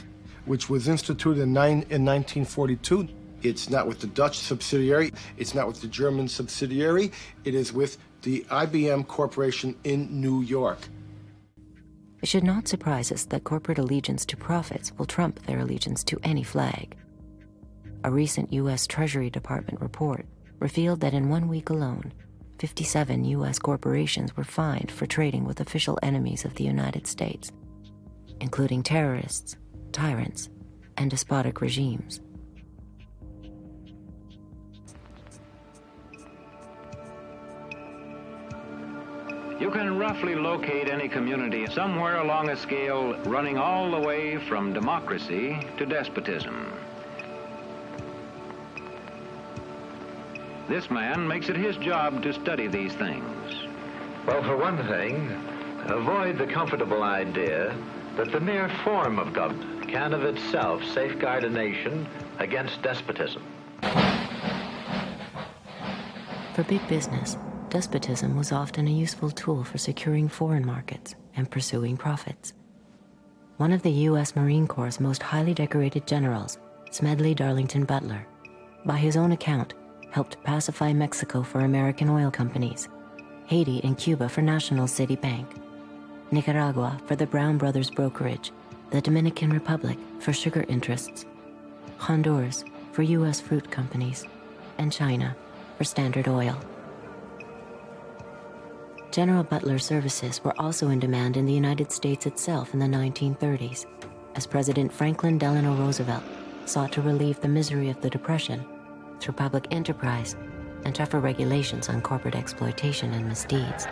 which was instituted in 1942. It's not with the Dutch subsidiary. It's not with the German subsidiary. It is with the IBM Corporation in New York. It should not surprise us that corporate allegiance to profits will trump their allegiance to any flag. A recent U.S. Treasury Department report revealed that in 1 week alone, 57 U.S. corporations were fined for trading with official enemies of the United States, including terrorists, tyrants, and despotic regimes. You can roughly locate any community somewhere along a scale running all the way from democracy to despotism. This man makes it his job to study these things. Well, for one thing, avoid the comfortable idea that the mere form of government can of itself safeguard a nation against despotism. For big business, despotism was often a useful tool for securing foreign markets and pursuing profits. One of the U.S. Marine Corps' most highly decorated generals, Smedley Darlington Butler, by his own account, helped pacify Mexico for American oil companies, Haiti and Cuba for National City Bank, Nicaragua for the Brown Brothers Brokerage, the Dominican Republic for sugar interests, Honduras for U.S. fruit companies, and China for Standard Oil. General Butler's services were also in demand in the United States itself in the 1930s, as President Franklin Delano Roosevelt sought to relieve the misery of the Depression through public enterprise and tougher regulations on corporate exploitation and misdeeds.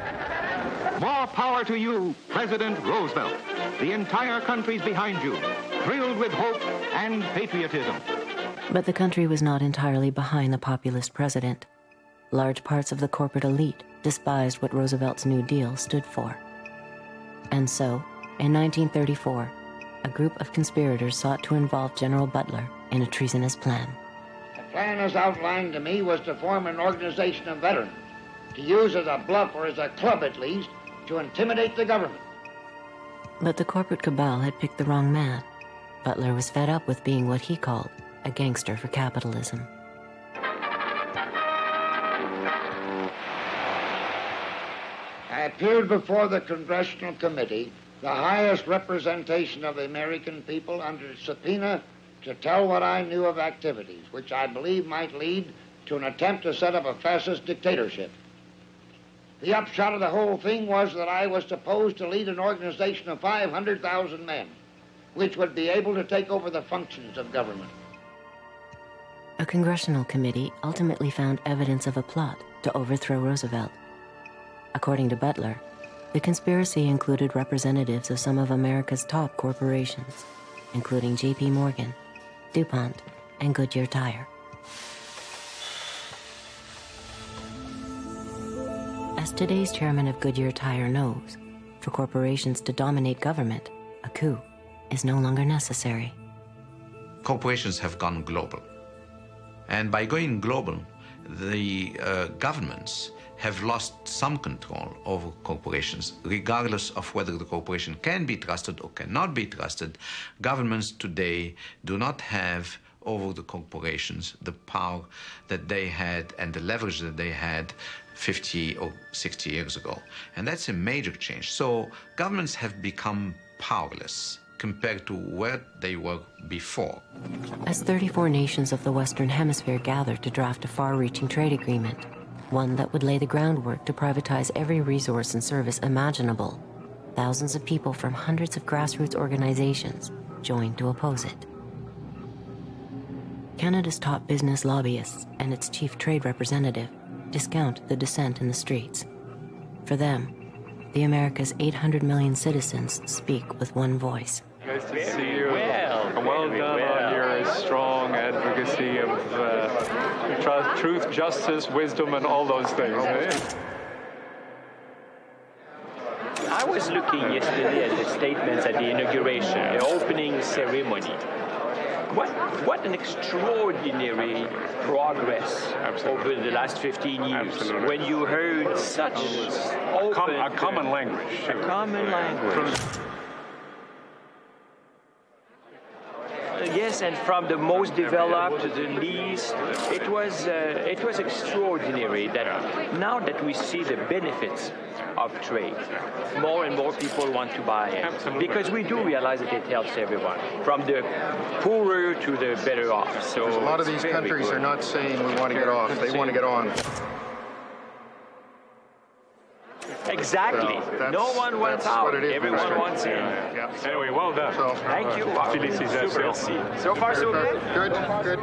More power to you, President Roosevelt. The entire country's behind you, thrilled with hope and patriotism. But the country was not entirely behind the populist president. Large parts of the corporate elite despised what Roosevelt's New Deal stood for. And so, in 1934, a group of conspirators sought to involve General Butler in a treasonous plan. The plan as outlined to me was to form an organization of veterans, to use as a bluff or as a club at least, to intimidate the government. But the corporate cabal had picked the wrong man. Butler was fed up with being what he called a gangster for capitalism. I appeared before the Congressional Committee, the highest representation of the American people, under subpoena to tell what I knew of activities, which I believe might lead to an attempt to set up a fascist dictatorship. The upshot of the whole thing was that I was supposed to lead an organization of 500,000 men, which would be able to take over the functions of government. A congressional committee ultimately found evidence of a plot to overthrow Roosevelt. According to Butler, the conspiracy included representatives of some of America's top corporations, including J.P. Morgan, DuPont, and Goodyear Tire. As today's chairman of Goodyear Tire knows, for corporations to dominate government, a coup is no longer necessary. Corporations have gone global. And by going global, the governments have lost some control over corporations. Regardless of whether the corporation can be trusted or cannot be trusted, governments today do not have over the corporations the power that they had and the leverage that they had 50 or 60 years ago. And that's a major change. So governments have become powerless compared to where they were before. As 34 nations of the Western Hemisphere gathered to draft a far-reaching trade agreement, one that would lay the groundwork to privatize every resource and service imaginable, thousands of people from hundreds of grassroots organizations joined to oppose it. Canada's top business lobbyists and its chief trade representative discount the dissent in the streets. For them, the America's 800 million citizens speak with one voice. Nice to see you. Well done on your strong advocacy of truth, justice, wisdom, and all those things. I was looking yesterday at the statements at the inauguration, the opening ceremony. What an extraordinary progress over the last 15 years. Absolutely. When you heard such open... A common language. A common language. Yes, and from the most developed to the least, it was extraordinary that now that we see the benefits of trade, more and more people want to buy it. Absolutely. Because we do realize that it helps everyone, from the poorer to the better off. So a lot of these countries are not saying we want to get off; they want to get on. Exactly. So no one wants out. Everyone wants in. Yeah. Anyway, well done. So, thank you. Félicitations. So far, so good. Good.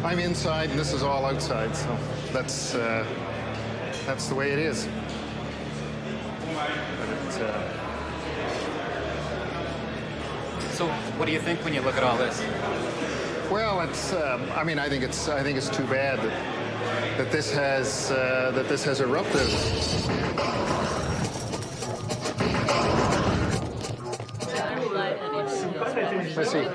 I'm inside and this is all outside, so that's the way it is. So, what do you think when you look at all this? Well, it's. I mean, I think it's too bad that this has erupted. Let's see.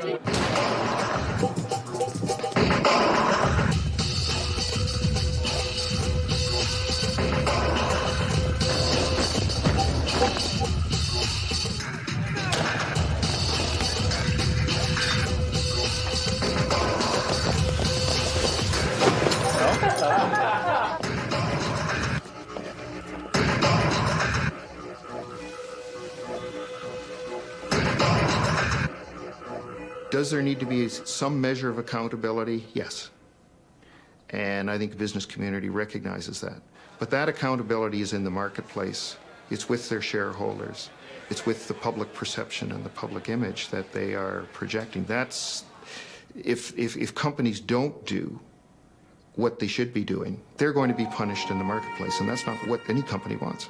Does there need to be some measure of accountability? Yes. And I think the business community recognizes that. But that accountability is in the marketplace. It's with their shareholders. It's with the public perception and the public image that they are projecting. That's, if companies don't do what they should be doing, they're going to be punished in the marketplace, and that's not what any company wants.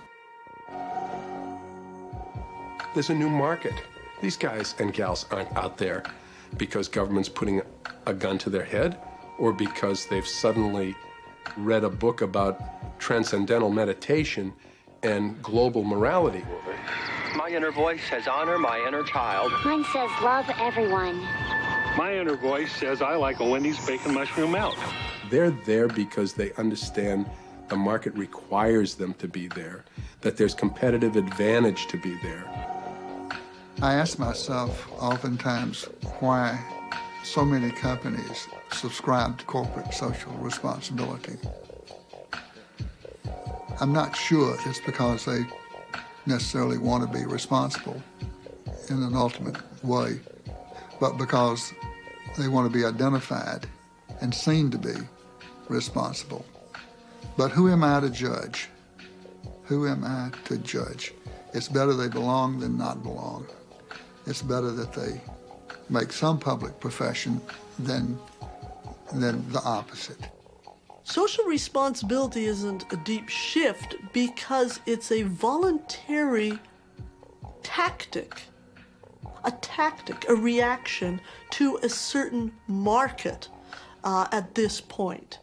There's a new market. These guys and gals aren't out there because government's putting a gun to their head or because they've suddenly read a book about transcendental meditation and global morality. My inner voice says honor my inner child. Mine says love everyone. My inner voice says I like a Wendy's bacon mushroom melt. They're there because they understand the market requires them to be there, that there's competitive advantage to be there. I ask myself oftentimes why so many companies subscribe to corporate social responsibility. I'm not sure it's because they necessarily want to be responsible in an ultimate way, but because they want to be identified and seen to be responsible. But who am I to judge? Who am I to judge? It's better they belong than not belong. It's better that they make some public profession than the opposite. Social responsibility isn't a deep shift because it's a voluntary tactic, a reaction to a certain market at this point.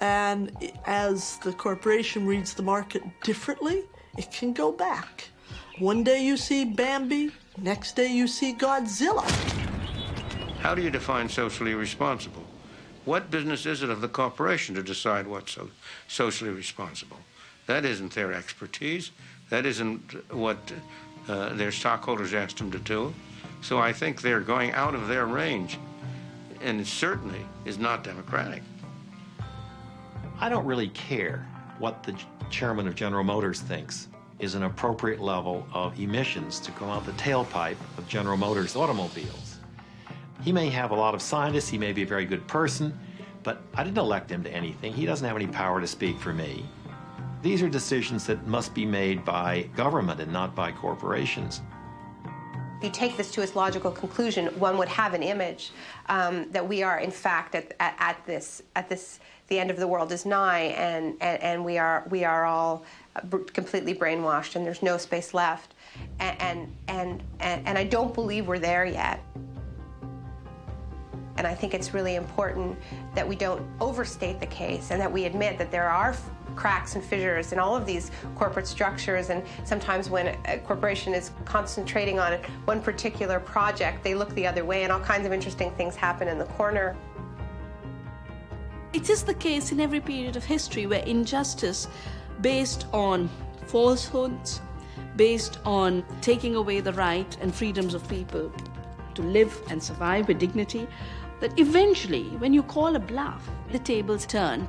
And as the corporation reads the market differently, it can go back. One day you see Bambi, next day you see Godzilla. How do you define socially responsible? What business is it of the corporation to decide what's socially responsible? That isn't their expertise. That isn't what their stockholders asked them to do. So I think they're going out of their range, and it certainly is not democratic. I don't really care what the chairman of General Motors thinks is an appropriate level of emissions to come out the tailpipe of General Motors automobiles. He may have a lot of scientists, he may be a very good person, but I didn't elect him to anything. He doesn't have any power to speak for me. These are decisions that must be made by government and not by corporations. If you take this to its logical conclusion, one would have an image that we are, in fact, at the end of the world is nigh, and we are all completely brainwashed, and there's no space left, and I don't believe we're there yet. And I think it's really important that we don't overstate the case and that we admit that there are cracks and fissures in all of these corporate structures, and sometimes when a corporation is concentrating on one particular project, they look the other way and all kinds of interesting things happen in the corner. It is the case in every period of history where injustice based on falsehoods, based on taking away the right and freedoms of people to live and survive with dignity, that eventually, when you call a bluff, the tables turn.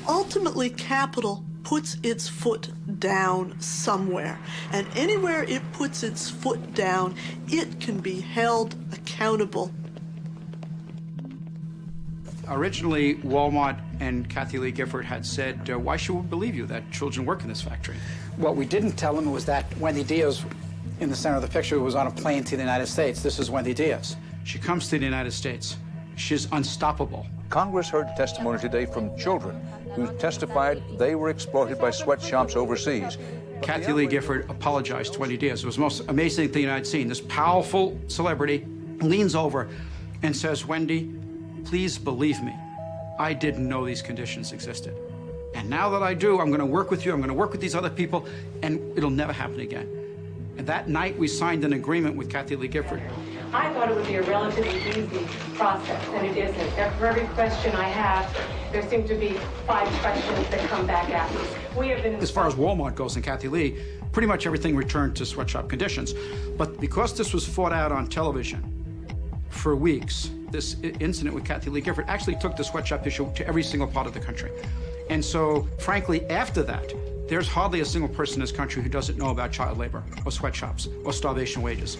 Ultimately, capital puts its foot down somewhere, and anywhere it puts its foot down, it can be held accountable. Originally, Walmart and Kathy Lee Gifford had said, why should we believe you that children work in this factory? What we didn't tell them was that Wendy Diaz, in the center of the picture, was on a plane to the United States. This is Wendy Diaz. She comes to the United States. She's unstoppable. Congress heard testimony today from children who testified they were exploited by sweatshops overseas. Kathy Lee Gifford apologized to Wendy Diaz. It was the most amazing thing I'd seen. This powerful celebrity leans over and says, Wendy, please believe me, I didn't know these conditions existed. And now that I do, I'm going to work with you, I'm going to work with these other people, and it'll never happen again. And that night, we signed an agreement with Kathy Lee Gifford. I thought it would be a relatively easy process, and it isn't. For every question I have, there seem to be 5 questions that come back at me. We have been... As far as Walmart goes and Kathy Lee, pretty much everything returned to sweatshop conditions. But because this was fought out on television for weeks, this incident with Kathy Lee Gifford actually took the sweatshop issue to every single part of the country. And so, frankly, after that, there's hardly a single person in this country who doesn't know about child labor or sweatshops or starvation wages.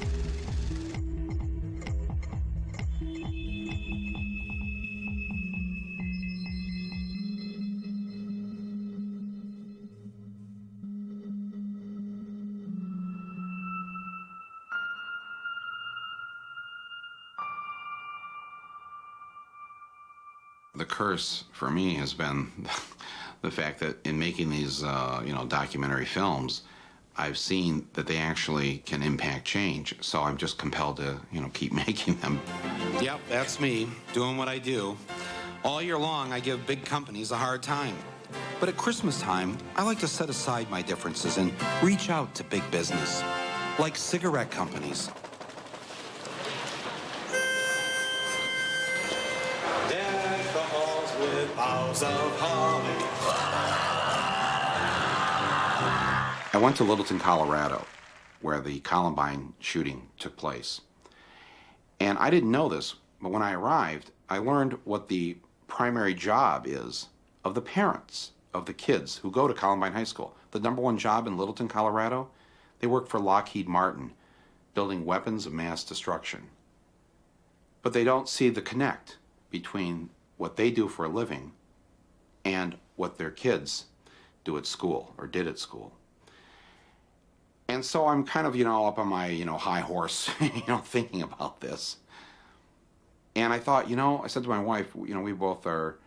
The curse for me has been the fact that in making these, documentary films, I've seen that they actually can impact change. So I'm just compelled to, keep making them. Yep, that's me, doing what I do. All year long, I give big companies a hard time. But at Christmas time, I like to set aside my differences and reach out to big business, like cigarette companies. Boughs of holly. I went to Littleton, Colorado, where the Columbine shooting took place. And I didn't know this, but when I arrived, I learned what the primary job is of the parents of the kids who go to Columbine High School. The #1 job in Littleton, Colorado, they work for Lockheed Martin, building weapons of mass destruction. But they don't see the connect between what they do for a living and what their kids do at school or did at school. And so I'm kind of, up on my, high horse, thinking about this. And I thought, I said to my wife, we both are,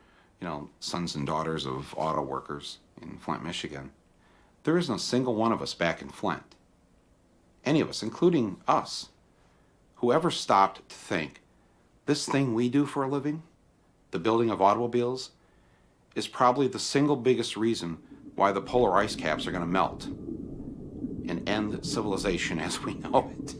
sons and daughters of auto workers in Flint, Michigan. There isn't a single one of us back in Flint, any of us, including us, who ever stopped to think, this thing we do for a living, the building of automobiles, is probably the single biggest reason why the polar ice caps are going to melt and end civilization as we know it.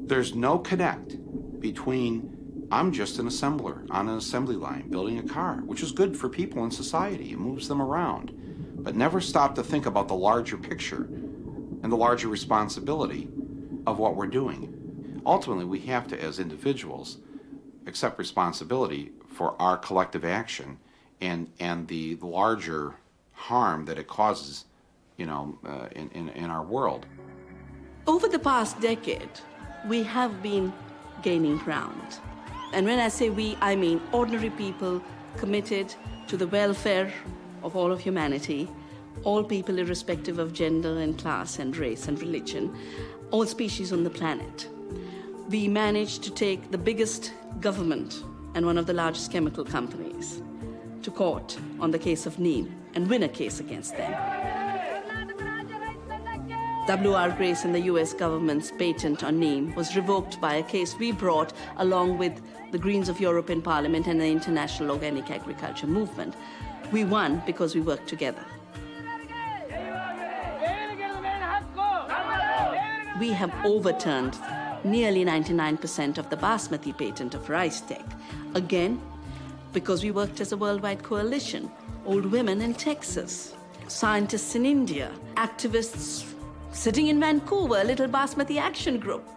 There's no connect between, I'm just an assembler on an assembly line building a car, which is good for people in society. It moves them around. But never stop to think about the larger picture and the larger responsibility of what we're doing. Ultimately, we have to, as individuals, accept responsibility for our collective action and the larger harm that it causes, in our world. Over the past decade, we have been gaining ground. And when I say we, I mean ordinary people committed to the welfare of all of humanity, all people irrespective of gender and class and race and religion, all species on the planet. We managed to take the biggest government and one of the largest chemical companies to court on the case of Neem and win a case against them. W.R. Grace and the U.S. government's patent on Neem was revoked by a case we brought along with the Greens of Europe in Parliament and the International Organic Agriculture Movement. We won because we worked together. We have overturned nearly 99% of the Basmati patent of rice tech. Again, because we worked as a worldwide coalition. Old women in Texas, scientists in India, activists sitting in Vancouver, Little Basmati Action Group.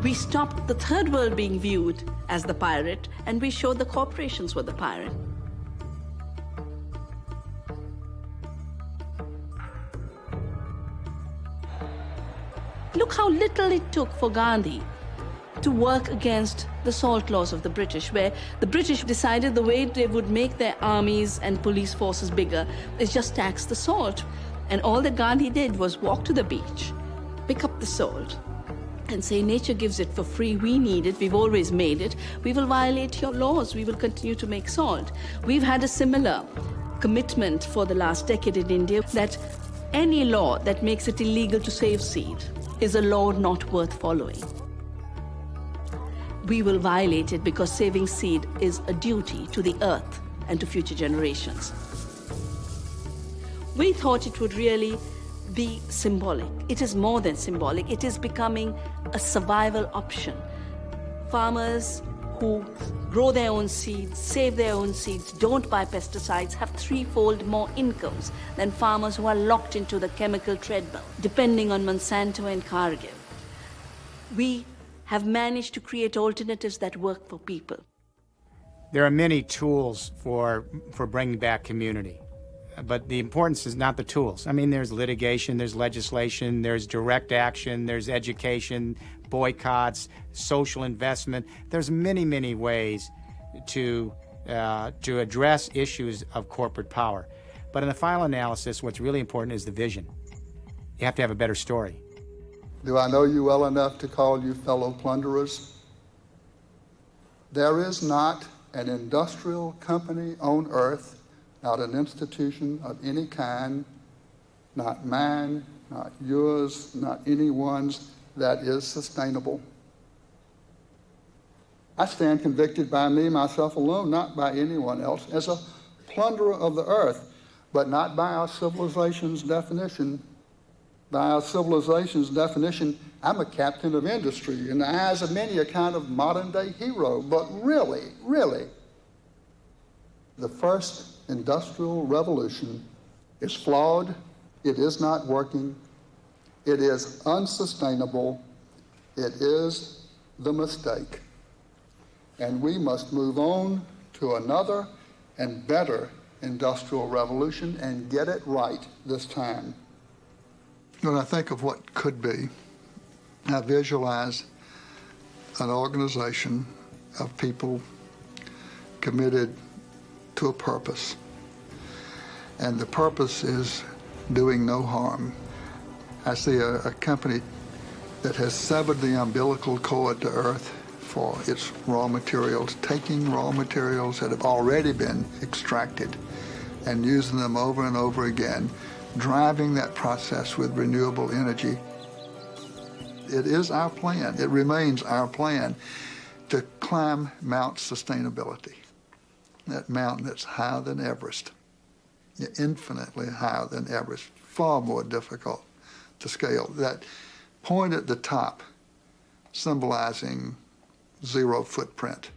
We stopped the third world being viewed as the pirate, and we showed the corporations were the pirate. Look how little it took for Gandhi to work against the salt laws of the British, where the British decided the way they would make their armies and police forces bigger is just tax the salt. And all that Gandhi did was walk to the beach, pick up the salt, and say, nature gives it for free, we need it, we've always made it, we will violate your laws, we will continue to make salt. We've had a similar commitment for the last decade in India that any law that makes it illegal to save seed is a law not worth following. We will violate it because saving seed is a duty to the earth and to future generations. We thought it would really be symbolic. It is more than symbolic. It is becoming a survival option. Farmers who grow their own seeds, save their own seeds, don't buy pesticides, have threefold more incomes than farmers who are locked into the chemical treadmill, depending on Monsanto and Cargill. We have managed to create alternatives that work for people. There are many tools for bringing back community, but the importance is not the tools. I mean, there's litigation, there's legislation, there's direct action, there's education, boycotts, social investment. There's many, many ways to address issues of corporate power. But in the final analysis, what's really important is the vision. You have to have a better story. Do I know you well enough to call you fellow plunderers? There is not an industrial company on earth, not an institution of any kind, not mine, not yours, not anyone's, that is sustainable. I stand convicted by me, myself alone, not by anyone else, as a plunderer of the earth, but not by our civilization's definition. By our civilization's definition, I'm a captain of industry, in the eyes of many a kind of modern-day hero. But really, the first industrial revolution is flawed, it is not working, it is unsustainable, it is the mistake. And we must move on to another and better industrial revolution and get it right this time. When I think of what could be, I visualize an organization of people committed to a purpose. And the purpose is doing no harm. I see a company that has severed the umbilical cord to earth for its raw materials, taking raw materials that have already been extracted and using them over and over again, driving that process with renewable energy. It is our plan, it remains our plan to climb Mount Sustainability, that mountain that's higher than Everest, infinitely higher than Everest, far more difficult to scale. That point at the top symbolizing zero footprint.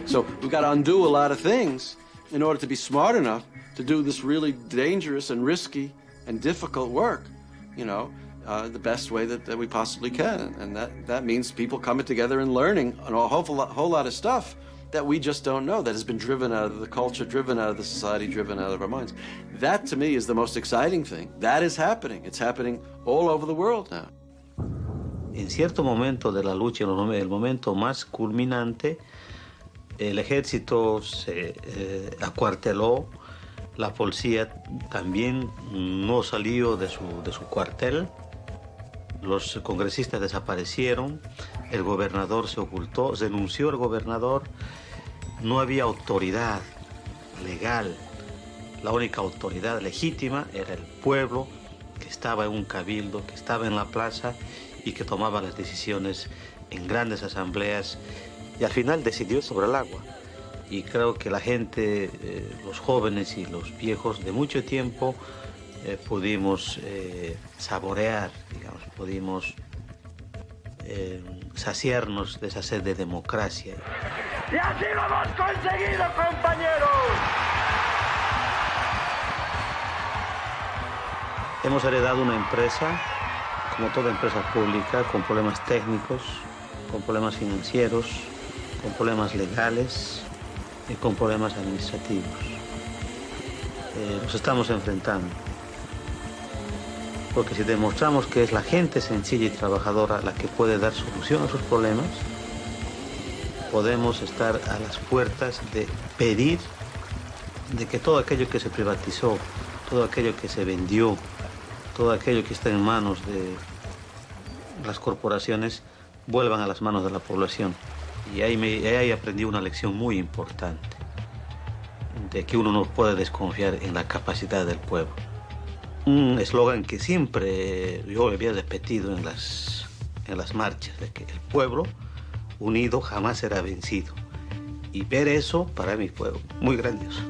So we've got to undo a lot of things in order to be smart enough to do this really dangerous and risky and difficult work, the best way that we possibly can. And that means people coming together and learning a whole lot of stuff that we just don't know, that has been driven out of the culture, driven out of the society, driven out of our minds. That, to me, is the most exciting thing. That is happening. It's happening all over the world now. En cierto momento de la lucha, el momento más culminante, el ejército se acuarteló, la policía también no salió de su cuartel, los congresistas desaparecieron, el gobernador se ocultó, renunció el gobernador, no había autoridad legal, la única autoridad legítima era el pueblo que estaba en un cabildo, que estaba en la plaza y que tomaba las decisiones en grandes asambleas y al final decidió sobre el agua. Y creo que la gente, los jóvenes y los viejos de mucho tiempo pudimos saborear, pudimos saciarnos de esa sed de democracia. ¡Y así lo hemos conseguido, compañeros! Hemos heredado una empresa, como toda empresa pública, con problemas técnicos, con problemas financieros, con problemas legales y con problemas administrativos. Nos estamos enfrentando. Porque si demostramos que es la gente sencilla y trabajadora la que puede dar solución a sus problemas, podemos estar a las puertas de pedir de que todo aquello que se privatizó, todo aquello que se vendió, todo aquello que está en manos de las corporaciones, vuelvan a las manos de la población. Y ahí aprendí una lección muy importante, de que uno no puede desconfiar en la capacidad del pueblo. Un eslogan que siempre yo había repetido en las marchas, de que el pueblo unido jamás será vencido. Y ver eso para mí fue muy grandioso.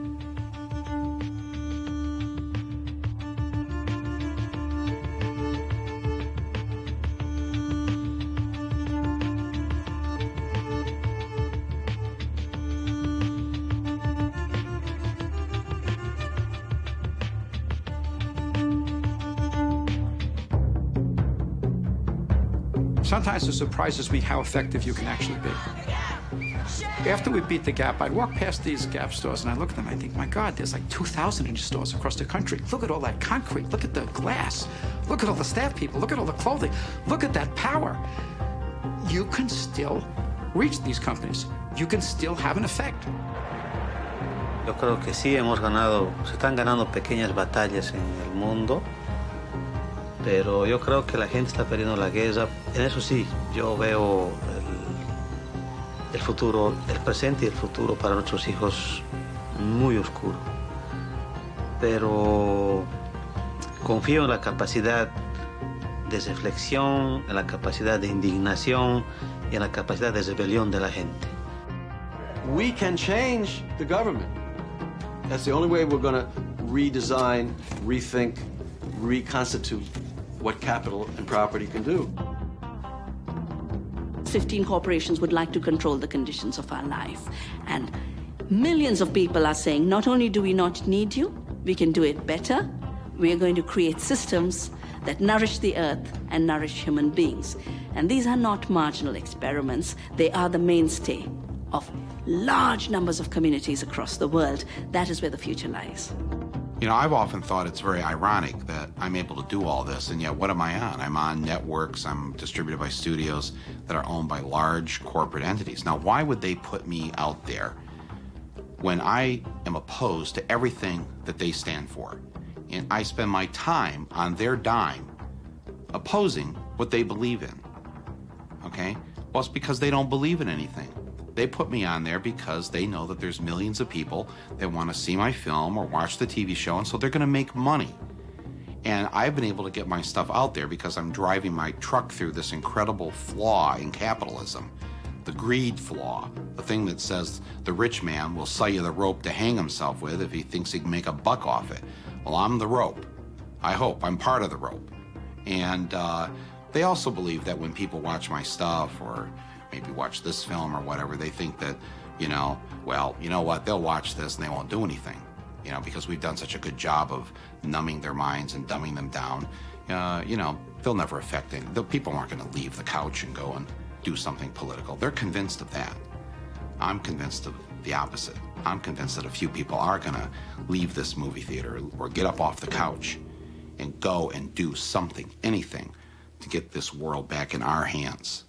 sometimes it surprises me how effective you can actually be. After we beat the Gap, I'd walk past these Gap stores and I look at them, I think, my God, there's like 2,000 of these stores across the country. Look at all that concrete, look at the glass, look at all the staff people, look at all the clothing, look at that power. You can still reach these companies. You can still have an effect. Yo creo que sí se están ganando pequeñas batallas en el mundo, pero yo creo que la gente está perdiendo la guerra. En eso sí, yo veo el futuro, el presente y el futuro para nuestros hijos muy oscuro. Pero confío en la capacidad de reflexión, en la capacidad de indignación y en la capacidad de rebelión de la gente. We can change the government. That's the only way we're going to redesign, rethink, reconstitute what capital and property can do. 15 corporations would like to control the conditions of our life. And millions of people are saying, not only do we not need you, we can do it better. We are going to create systems that nourish the earth and nourish human beings. And these are not marginal experiments. They are the mainstay of large numbers of communities across the world. That is where the future lies. You know, I've often thought it's very ironic that I'm able to do all this, and yet what am I on? I'm on networks, I'm distributed by studios that are owned by large corporate entities. Now, why would they put me out there when I am opposed to everything that they stand for? And I spend my time on their dime opposing what they believe in, okay? Well, it's because they don't believe in anything. They put me on there because they know that there's millions of people that want to see my film or watch the TV show, and so they're going to make money. And I've been able to get my stuff out there because I'm driving my truck through this incredible flaw in capitalism, the greed flaw, the thing that says the rich man will sell you the rope to hang himself with if he thinks he can make a buck off it. Well, I'm the rope. I hope. I'm part of the rope. And they also believe that when people watch my stuff or maybe watch this film or whatever, they think that, you know, well, you know what, they'll watch this and they won't do anything, you know, because we've done such a good job of numbing their minds and dumbing them down. You know, they'll never affect anything. The people aren't going to leave the couch and go and do something political. They're convinced of that. I'm convinced of the opposite. I'm convinced that a few people are going to leave this movie theater or get up off the couch and go and do something, anything, to get this world back in our hands.